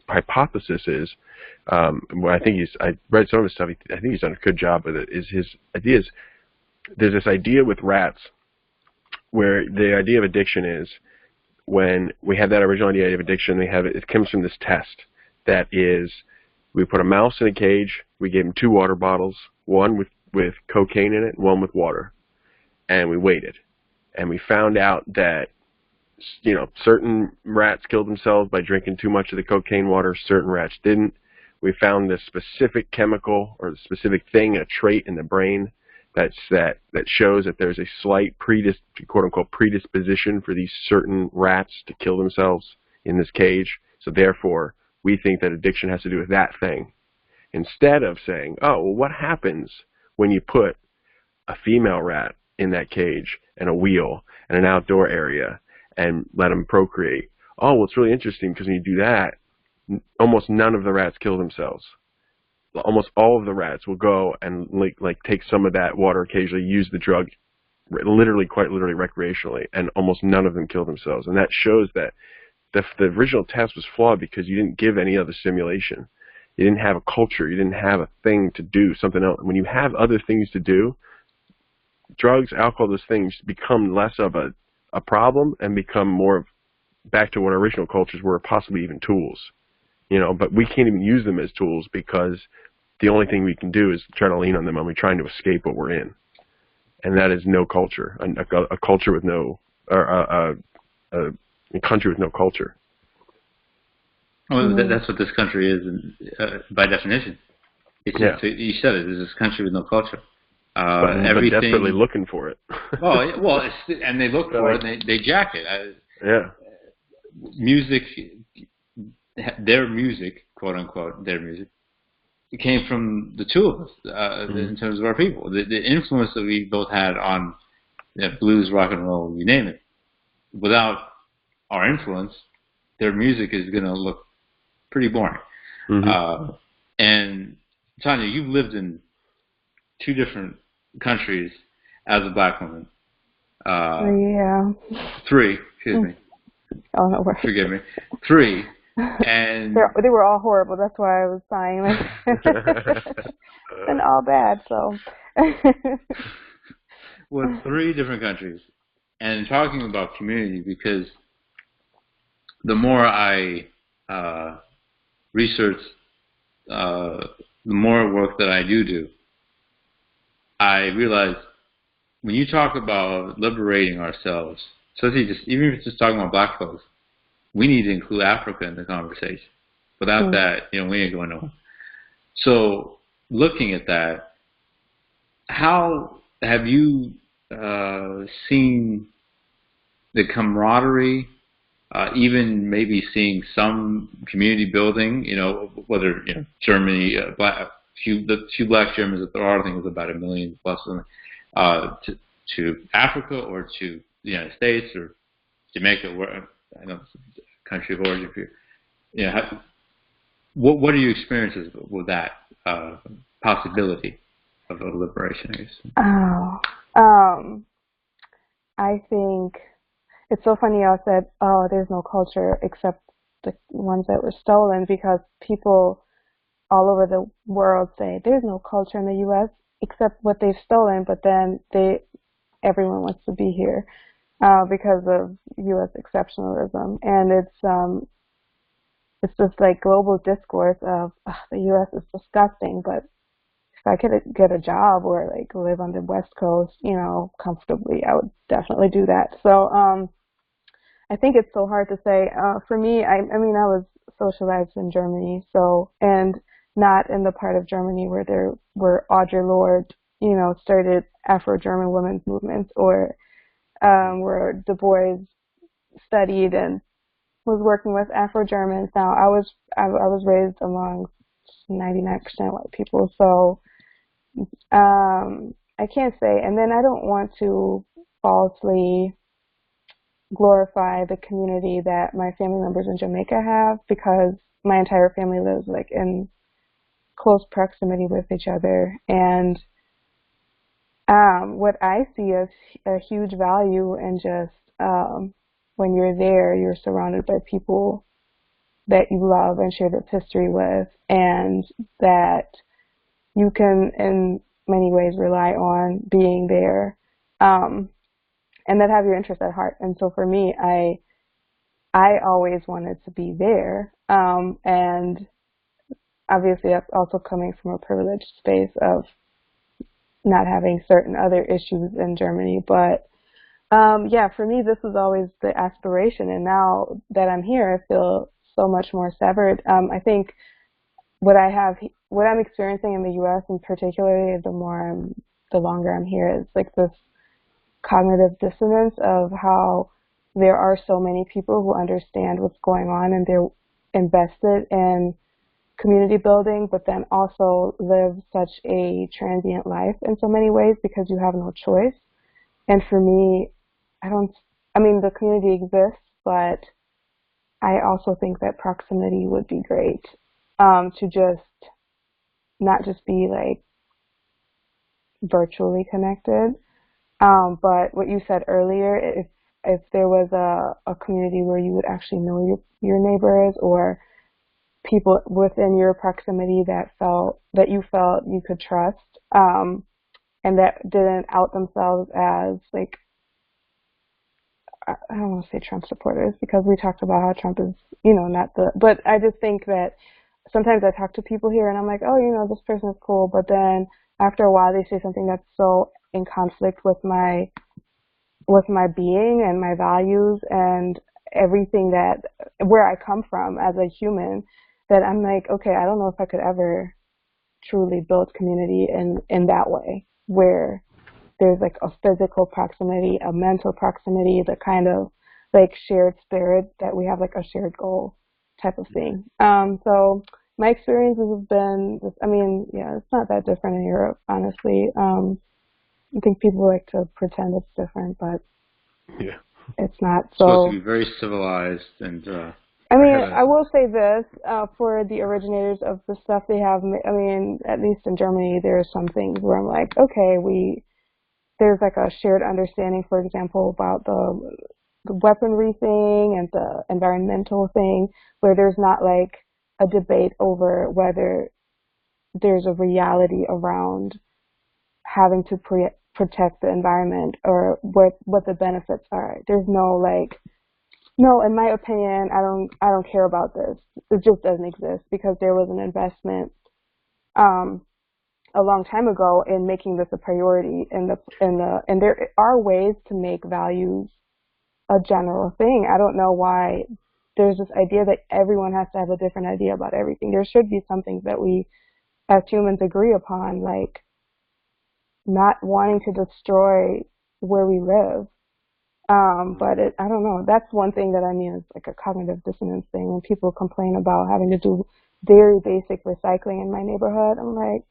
hypothesis is, I read some of his stuff. I think he's done a good job with it. Is his idea is there's this idea with rats where the idea of addiction is when we have that original idea of addiction, it comes from this test that is we put a mouse in a cage, we gave him 2 water bottles, one with cocaine in it, one with water, and we waited, and we found out that certain rats killed themselves by drinking too much of the cocaine water, certain rats didn't. We found this specific chemical or the specific thing, a trait in the brain that shows that there's a slight quote-unquote predisposition for these certain rats to kill themselves in this cage. So therefore, we think that addiction has to do with that thing. Instead of saying, oh, well, what happens when you put a female rat in that cage and a wheel and an outdoor area and let them procreate? Oh, well, it's really interesting because when you do that, almost none of the rats kill themselves. Almost all of the rats will go and like take some of that water occasionally, use the drug quite literally recreationally, and almost none of them kill themselves. And that shows that the original test was flawed because you didn't give any other stimulation. You didn't have a culture. You didn't have a thing to do, something else. When you have other things to do, drugs, alcohol, those things become less of a problem and become more of back to what our original cultures were, possibly even tools. But we can't even use them as tools because the only thing we can do is try to lean on them when we're trying to escape what we're in. And that is no culture, a culture with no, or a country with no culture. Well, that's what this country is, by definition. It's just, you said it. It's this country with no culture. But desperately looking for it. And they look for it, and they jack it. Music, their music, quote unquote, their music, it came from the two of us in terms of our people. The influence that we both had on blues, rock and roll, you name it. Without our influence, their music is going to look pretty boring. And Tanja, you've lived in 2 different countries as a black woman. Yeah. 3, excuse me. Oh, no worries. Forgive me. 3. And they were all horrible. That's why I was sighing. And all bad, so. Well, 3 different countries. And talking about community, because the more I research, the more work that I do, I realize when you talk about liberating ourselves, especially even if it's just talking about black folks, we need to include Africa in the conversation. Without that, we ain't going nowhere. So looking at that, how have you seen the camaraderie, even maybe seeing some community building, whether Germany, the few black Germans that there are, I think it was about 1 million plus, to Africa or to the United States or Jamaica, where I know it's a country of origin for you. What are your experiences with that possibility of a liberation? I guess. I think it's so funny y'all said, oh, there's no culture except the ones that were stolen, because people all over the world say there's no culture in the U.S. except what they've stolen, but then everyone wants to be here because of U.S. exceptionalism. And it's just like global discourse of the U.S. is disgusting, but if I could get a job or like live on the West Coast, comfortably, I would definitely do that. So I think it's so hard to say. For me, I mean, I was socialized in Germany, and not in the part of Germany where Audre Lorde, started Afro-German women's movements, or where Du Bois studied and was working with Afro-Germans. Now, I was raised among 99% white people, so I can't say. And then I don't want to falsely glorify the community that my family members in Jamaica have, because my entire family lives like in close proximity with each other. And what I see as a huge value in just when you're there, you're surrounded by people that you love and share this history with, and that you can in many ways rely on being there, and that have your interests at heart. And so for me, I always wanted to be there, and obviously that's also coming from a privileged space of not having certain other issues in Germany. But yeah, for me, this was always the aspiration, and now that I'm here, I feel so much more severed. I think what I'm experiencing in the U.S. and particularly the longer I'm here, is like this cognitive dissonance of how there are so many people who understand what's going on and they're invested in community building, but then also live such a transient life in so many ways because you have no choice. And for me, the community exists, but I also think that proximity would be great, to just not just be like virtually connected. But what you said earlier, if there was a community where you would actually know your neighbors, or people within your proximity that you felt you could trust, and that didn't out themselves as like, I don't want to say Trump supporters, because we talked about how Trump is, but I just think that sometimes I talk to people here and I'm like, oh, this person is cool, but then after a while they say something that's so in conflict with my being and my values and everything where I come from as a human, that I'm like, okay, I don't know if I could ever truly build community in that way, where there's like a physical proximity, a mental proximity, the kind of like shared spirit that we have, like a shared goal type of thing. So my experiences have been, it's not that different in Europe, honestly. I think people like to pretend it's different, but yeah, it's not. So it's supposed to be very civilized and I mean, I will say this, for the originators of the stuff they have, I mean, at least in Germany, there are some things where I'm like, okay, there's like a shared understanding, for example, about the weaponry thing and the environmental thing, where there's not like a debate over whether there's a reality around having to protect the environment or what the benefits are. There's no like, no, in my opinion, I don't care about this. It just doesn't exist because there was an investment a long time ago in making this a priority and there are ways to make values a general thing. I don't know why there's this idea that everyone has to have a different idea about everything. There should be some things that we as humans agree upon, like not wanting to destroy where we live. But I don't know. That's one thing that I mean is like a cognitive dissonance thing. When people complain about having to do very basic recycling in my neighborhood, I'm like,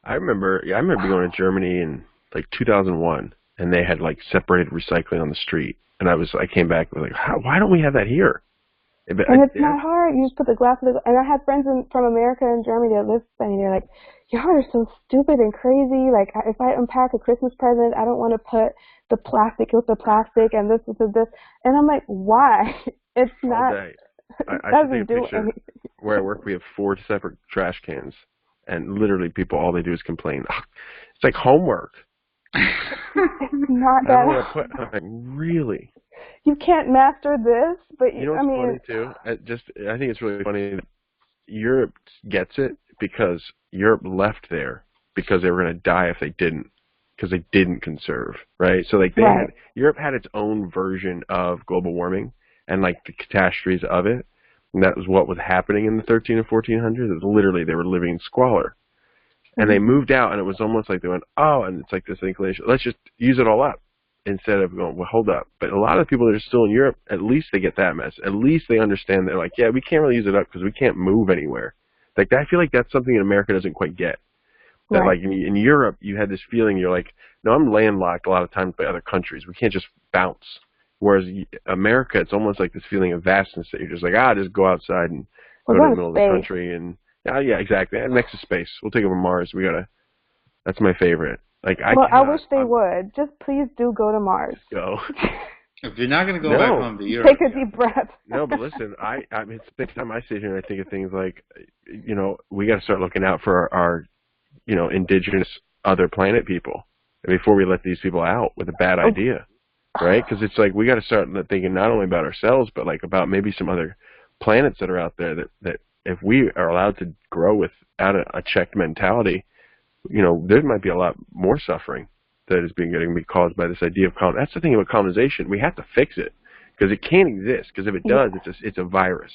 I remember going to Germany in like 2001, and they had like separated recycling on the street, and I came back and was like, why don't we have that here? And it's not hard. You just put the glass in and I had friends from America and Germany that live with me, and they're like, y'all are so stupid and crazy. Like, if I unpack a Christmas present, I don't want to put the plastic with the plastic and this with this. And I'm like, why? It's not. I doesn't do anything. Where I work, we have 4 separate trash cans, and literally people, all they do is complain. It's like homework. It's not that. I'm like, really? You can't master this, but you know what's funny too? I think it's really funny that Europe gets it because Europe left there because they were going to die if they didn't, because they didn't conserve, right? So like Europe had its own version of global warming and like the catastrophes of it, and that was what was happening in the 13 and 1400s. It was literally they were living in squalor, and they moved out, and it was almost like they went, oh, and it's like this inclination, let's just use it all up. Instead of going, well, hold up. But a lot of the people that are still in Europe, at least they get that mess. At least they understand they're like, yeah, we can't really use it up because we can't move anywhere. Like, I feel like that's something America doesn't quite get. That, like, in Europe, you had this feeling, you're like, no, I'm landlocked a lot of times by other countries. We can't just bounce. Whereas America, it's almost like this feeling of vastness that you're just like, just go outside and go to the middle of the country. And, yeah, exactly. Next to space. We'll take over Mars. That's my favorite. Like, I wish they would. Just please do go to Mars. Go. If you're not going to go back home to Europe. Take a deep breath. No, but listen, I mean, it's the next time I sit here and I think of things like, we got to start looking out for our, indigenous other planet people before we let these people out with a bad idea, right? Because it's like we got to start thinking not only about ourselves, but like about maybe some other planets that are out there that if we are allowed to grow without a checked mentality, there might be a lot more suffering that is getting caused by this idea of colonization. That's the thing about colonization. We have to fix it because it can't exist. Because if it does, it's a virus.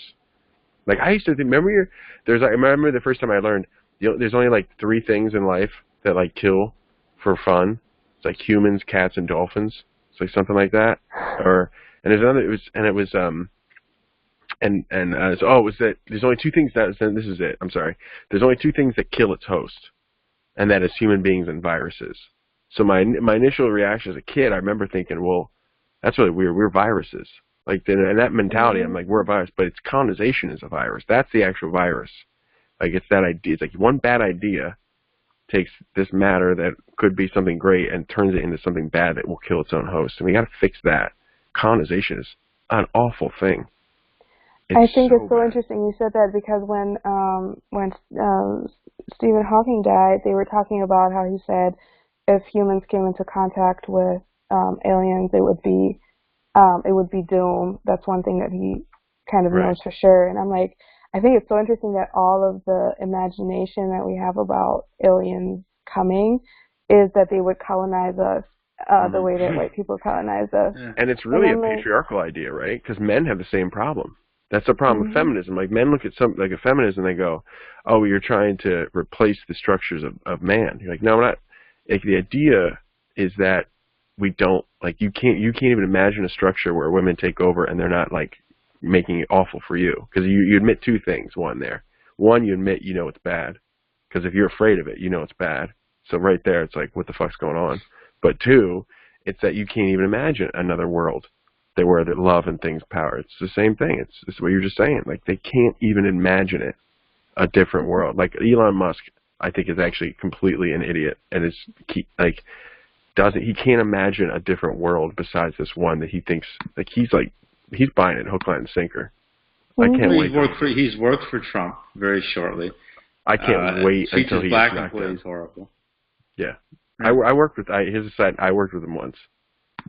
Like I used to think. I remember the first time I learned. There's only like 3 things in life that like kill for fun. It's like humans, cats, and dolphins. It's like something like that. And there's another. It was there's only 2 things this is it. I'm sorry. There's only 2 things that kill its host. And that is human beings and viruses. So my initial reaction as a kid, I remember thinking, well, that's really weird. We're viruses. Like, and that mentality, I'm like, we're a virus. But it's colonization is a virus. That's the actual virus. Like, it's that idea. It's like one bad idea takes this matter that could be something great and turns it into something bad that will kill its own host. And we got to fix that. Colonization is an awful thing. I think it's so interesting you said that because when Stephen Hawking died, they were talking about how he said if humans came into contact with aliens, it would be doom. That's one thing that he kind of knows for sure. And I'm like, I think it's so interesting that all of the imagination that we have about aliens coming is that they would colonize us the way that white people colonize us. And it's really a patriarchal idea, right? Because men have the same problem. That's the problem with feminism. Like, men look at something like a feminism and they go, oh, you're trying to replace the structures of man. You're like, no, we're not. Like, the idea is that we don't, like, you can't even imagine a structure where women take over and they're not, like, making it awful for you. Because you admit 2 things, One, you admit it's bad. Because if you're afraid of it, it's bad. So right there, it's like, what the fuck's going on? But 2, it's that you can't even imagine another world. They were that love and things power. It's the same thing. It's what you're just saying. Like, they can't even imagine it, a different world. Like, Elon Musk, I think, is actually completely an idiot, and he can't imagine a different world besides this one that he thinks, like, he's buying it hook, line, and sinker. I can't wait. He's worked for Trump very shortly. I can't wait until he black gets knocked employees down. horrible. Yeah, I worked with his side. I worked with him once,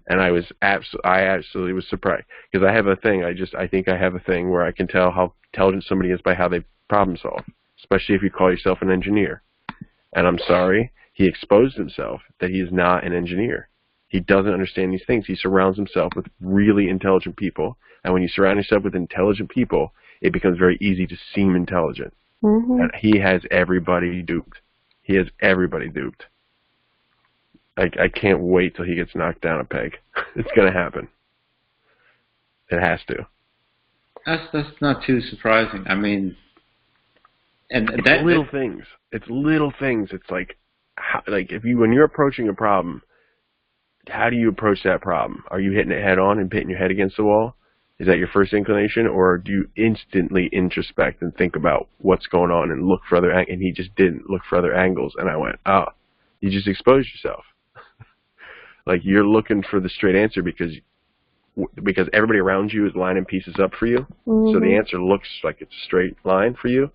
and I absolutely was surprised because I have a thing. I think I have a thing where I can tell how intelligent somebody is by how they problem solve, especially if you call yourself an engineer. And I'm sorry, he exposed himself that he is not an engineer. He doesn't understand these things. He surrounds himself with really intelligent people, and when you surround yourself with intelligent people, it becomes very easy to seem intelligent. Mm-hmm. And he has everybody duped. I can't wait till he gets knocked down a peg. It's going to happen. It has to. That's not too surprising. I mean, and it's little things. It's little things. It's like when you're approaching a problem, how do you approach that problem? Are you hitting it head on and hitting your head against the wall? Is that your first inclination, or do you instantly introspect and think about what's going on and look for other angles? And he just didn't look for other angles, and I went, oh, you just exposed yourself. Like, you're looking for the straight answer because everybody around you is lining pieces up for you. Mm-hmm. So the answer looks like it's a straight line for you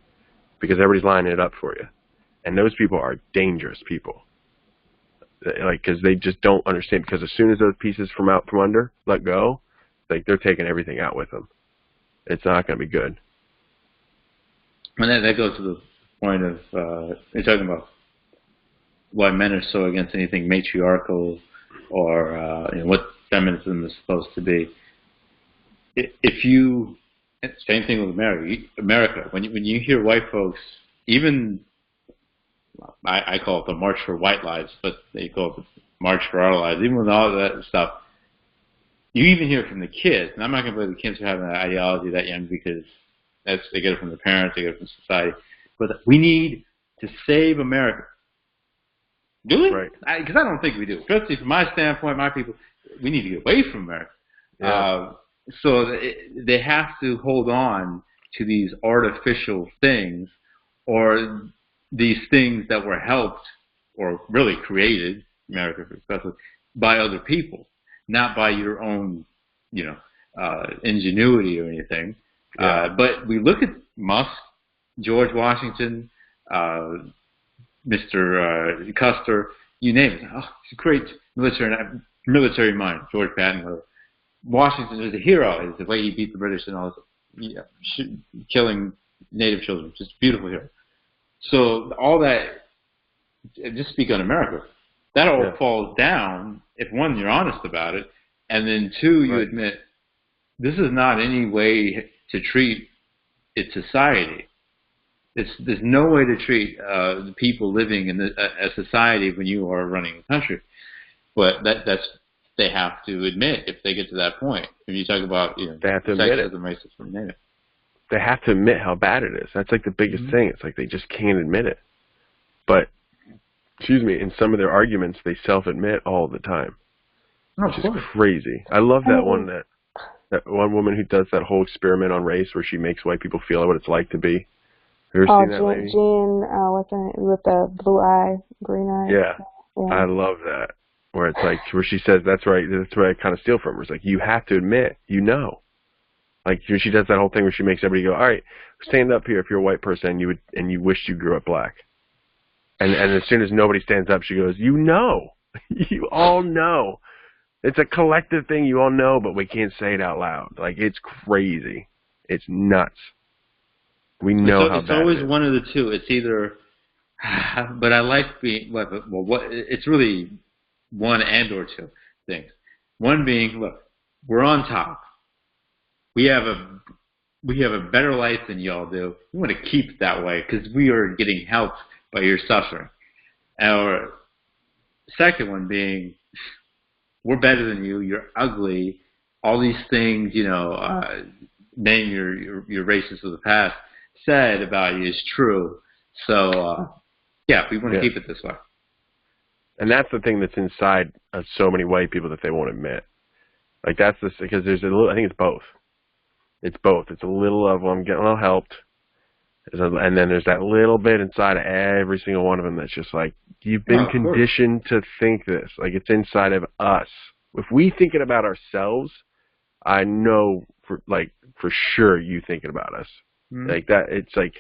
because everybody's lining it up for you. And those people are dangerous people. Like, because they just don't understand. Because as soon as those pieces from under let go, like, they're taking everything out with them. It's not going to be good. And that goes to the point of you're talking about why men are so against anything matriarchal or what feminism is supposed to be. Same thing with America. When you hear white folks, even I call it the March for White Lives, but they call it the March for Our Lives. Even with all that stuff, you even hear from the kids, and I'm not going to believe the kids are having an ideology that young because they get it from their parents, they get it from society. But we need to save America. Do we? Right. Because I don't think we do. Especially from my standpoint, my people, we need to get away from America. Yeah. So they have to hold on to these artificial things or these things that were helped or really created, America especially, by other people, not by your own, ingenuity or anything. Yeah. But we look at Musk, George Washington, Mr. Custer, you name it. Oh, he's a great military mind, George Patton. Washington is a hero. Is the way he beat the British and all this, killing native children. Just a beautiful hero. So all that, just speak on America, that all falls down if, one, you're honest about it, and then two, you admit this is not any way to treat its society. There's no way to treat the people living in a society when you are running a country. But that's they have to admit if they get to that point. When you talk about they have to admit it. Racism, native. They have to admit how bad it is. That's like the biggest thing. It's like they just can't admit it. But, in some of their arguments, they self-admit all the time. Which is crazy. I love that one that one woman who does that whole experiment on race where she makes white people feel what it's like to be. Have you ever seen that lady? Jean, what's her name? With the blue eye, green eye. Yeah. I love that. Where it's like, where she says, that's right, that's where I kind of steal from her. It's like, you have to admit, Like, she does that whole thing where she makes everybody go, all right, stand up here if you're a white person and you wished you grew up black. And as soon as nobody stands up, she goes, you all know. It's a collective thing you all know, but we can't say it out loud. Like, it's crazy. It's nuts. We know how bad it is. It's always one of the two. It's either, but I like being, it's really one and or two things. One being, look, we're on top. We have a better life than y'all do. We want to keep it that way because we are getting helped by your suffering. Our second one being, we're better than you. You're ugly. All these things, name your races of the past said about you is true. So, we want to keep it this way. And that's the thing that's inside of so many white people that they won't admit. Like that's this, because there's a little, I think it's both. It's both. It's a little of, well, I'm getting a little helped. And then there's that little bit inside of every single one of them that's just like, you've been conditioned to think this. Like, it's inside of us. If we thinking about ourselves, I know for sure you thinking about us. Mm-hmm. Like that, it's like,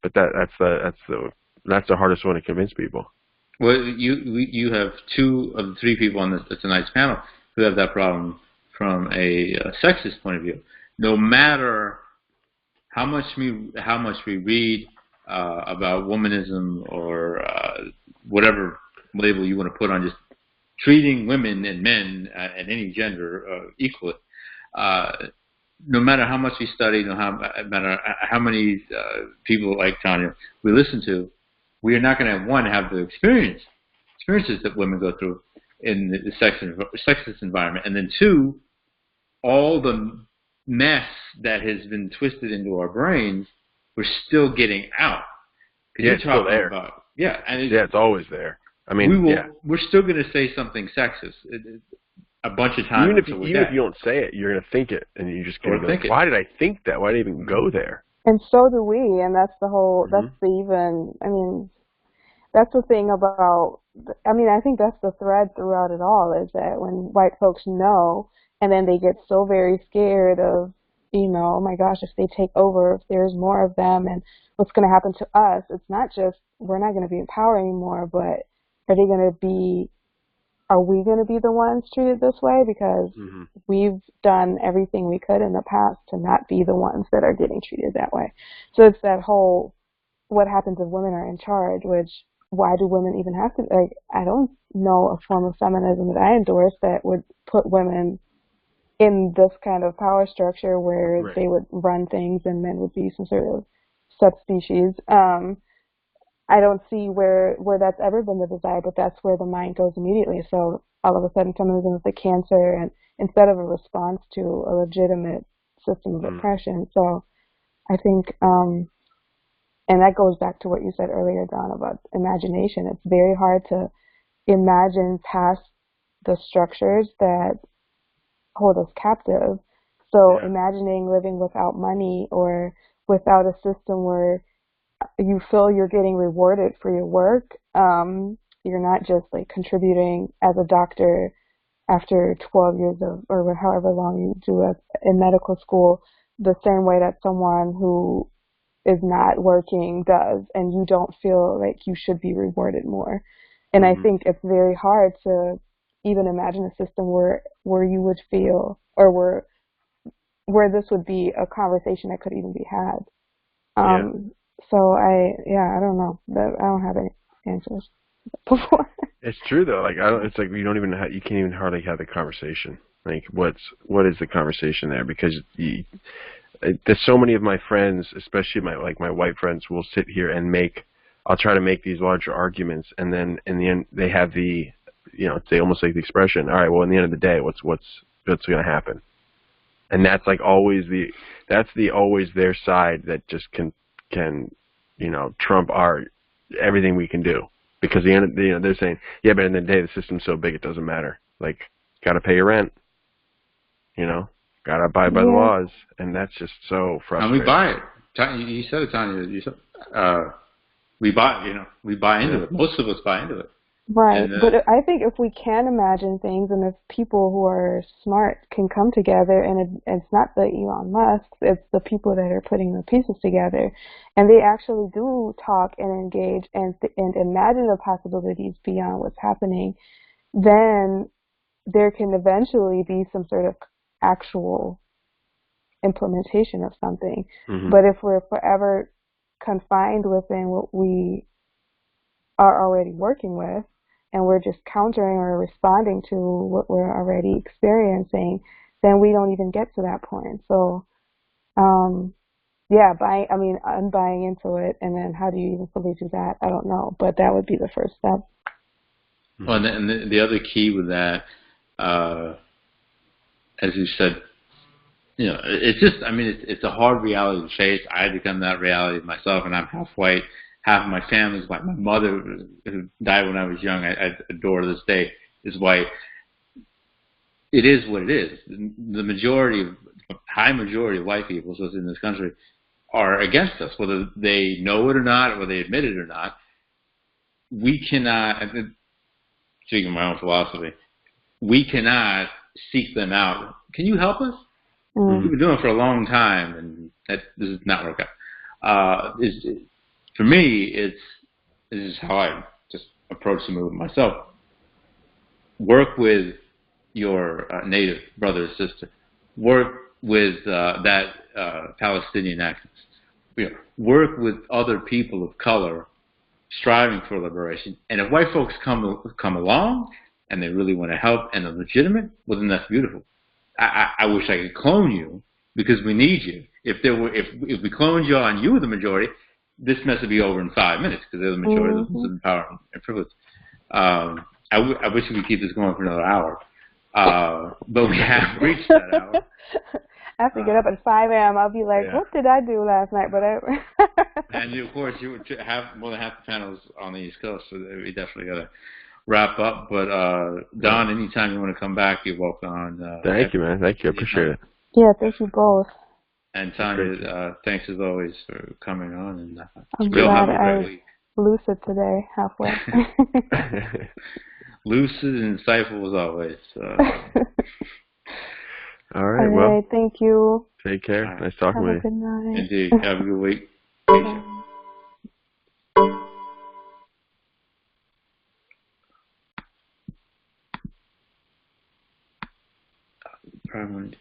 but that's the hardest one to convince people. Well, you have two of the three people on tonight's panel who have that problem from a sexist point of view. No matter how much we read about womanism or whatever label you want to put on just treating women and men and any gender equally, no matter how much we study, no matter how many people like Tanja we listen to, we are not going to have the experiences that women go through in the sexist environment, and then two, all the mess that has been twisted into our brains, we're still getting out. Yeah, it's still there. It's always there. I mean, we're still going to say something sexist a bunch of times. Even if you don't say it, you're going to think it, and you're just going to go, why did I think that? Why did I even go there? And so do we, and that's the whole, that's the thing about, I think that's the thread throughout it all, is that when white folks know, and then they get so very scared of, oh my gosh, if they take over, if there's more of them, and what's going to happen to us, it's not just, we're not going to be in power anymore, but are we going to be the ones treated this way? Because we've done everything we could in the past to not be the ones that are getting treated that way. So it's that whole, what happens if women are in charge, which, why do women even have to, I don't know a form of feminism that I endorse that would put women in this kind of power structure where they would run things and men would be some sort of subspecies. I don't see where that's ever been the desire, but that's where the mind goes immediately. So all of a sudden feminism is a cancer, and instead of a response to a legitimate system of oppression. So I think, and that goes back to what you said earlier, Don, about imagination. It's very hard to imagine past the structures that hold us captive. So imagining living without money or without a system where you feel you're getting rewarded for your work. You're not just like contributing as a doctor after 12 years or however long you do in medical school, the same way that someone who is not working does, and you don't feel like you should be rewarded more. And I think it's very hard to even imagine a system where you would feel, or where this would be a conversation that could even be had. So I don't know. I don't have any answers before. It's true though. It's like you can't even hardly have the conversation. Like what is the conversation there? Because there's so many of my friends, especially my white friends, will sit here and I'll try to make these larger arguments, and then in the end they have they almost like the expression, all right, well, in the end of the day, what's going to happen? And that's like always always their side that just can trump everything we can do, because they're saying, yeah, but in the day the system's so big it doesn't matter. Like, gotta pay your rent, gotta abide by the laws, and that's just so frustrating. And we buy it. You said it, Tanja. We buy into it. Most of us buy into it. Right, but I think if we can imagine things, and if people who are smart can come together, and it's not the Elon Musk, it's the people that are putting the pieces together, and they actually do talk and engage and imagine the possibilities beyond what's happening, then there can eventually be some sort of actual implementation of something. But if we're forever confined within what we are already working with, and we're just countering or responding to what we're already experiencing, then we don't even get to that point. So, I'm buying into it, and then how do you even fully do that? I don't know, but that would be the first step. Well, and the other key with that, as you said, it's just, it's a hard reality to face. I had to come to that reality myself, and I'm half white. Half of my family is white. My mother, who died when I was young, I adore to this day, is white. it is what it is. The majority, high majority of white people, especially in this country, are against us, whether they know it or not, or whether they admit it or not. We cannot, speaking of my own philosophy, we cannot seek them out. Can you help us? We've been doing it for a long time, and this does not work out. For me, this is how I just approach the movement myself. Work with your native brother or sister. Work with that Palestinian activist. Work with other people of color striving for liberation. And if white folks come along and they really want to help and are legitimate, well, then that's beautiful. I wish I could clone you because we need you. If we cloned you and you were the majority, this mess would be over in 5 minutes because they're the majority of the power and privilege. I wish we could keep this going for another hour, but we have reached that hour. I have to get up at 5 a.m. I'll be like, what did I do last night? But and of course, you have more than half the panels on the East Coast, so we definitely got to wrap up. But Don, anytime you want to come back, you're welcome on. Thank you, man. Thank you. I appreciate it. Yeah, thank you both. And Tanja, thanks as always for coming on. And I'm glad I lucid today halfway. Lucid and insightful as always. All right. Well, thank you. Take care. Right. Nice talking with you. Good night. Indeed. Have a good week. Probably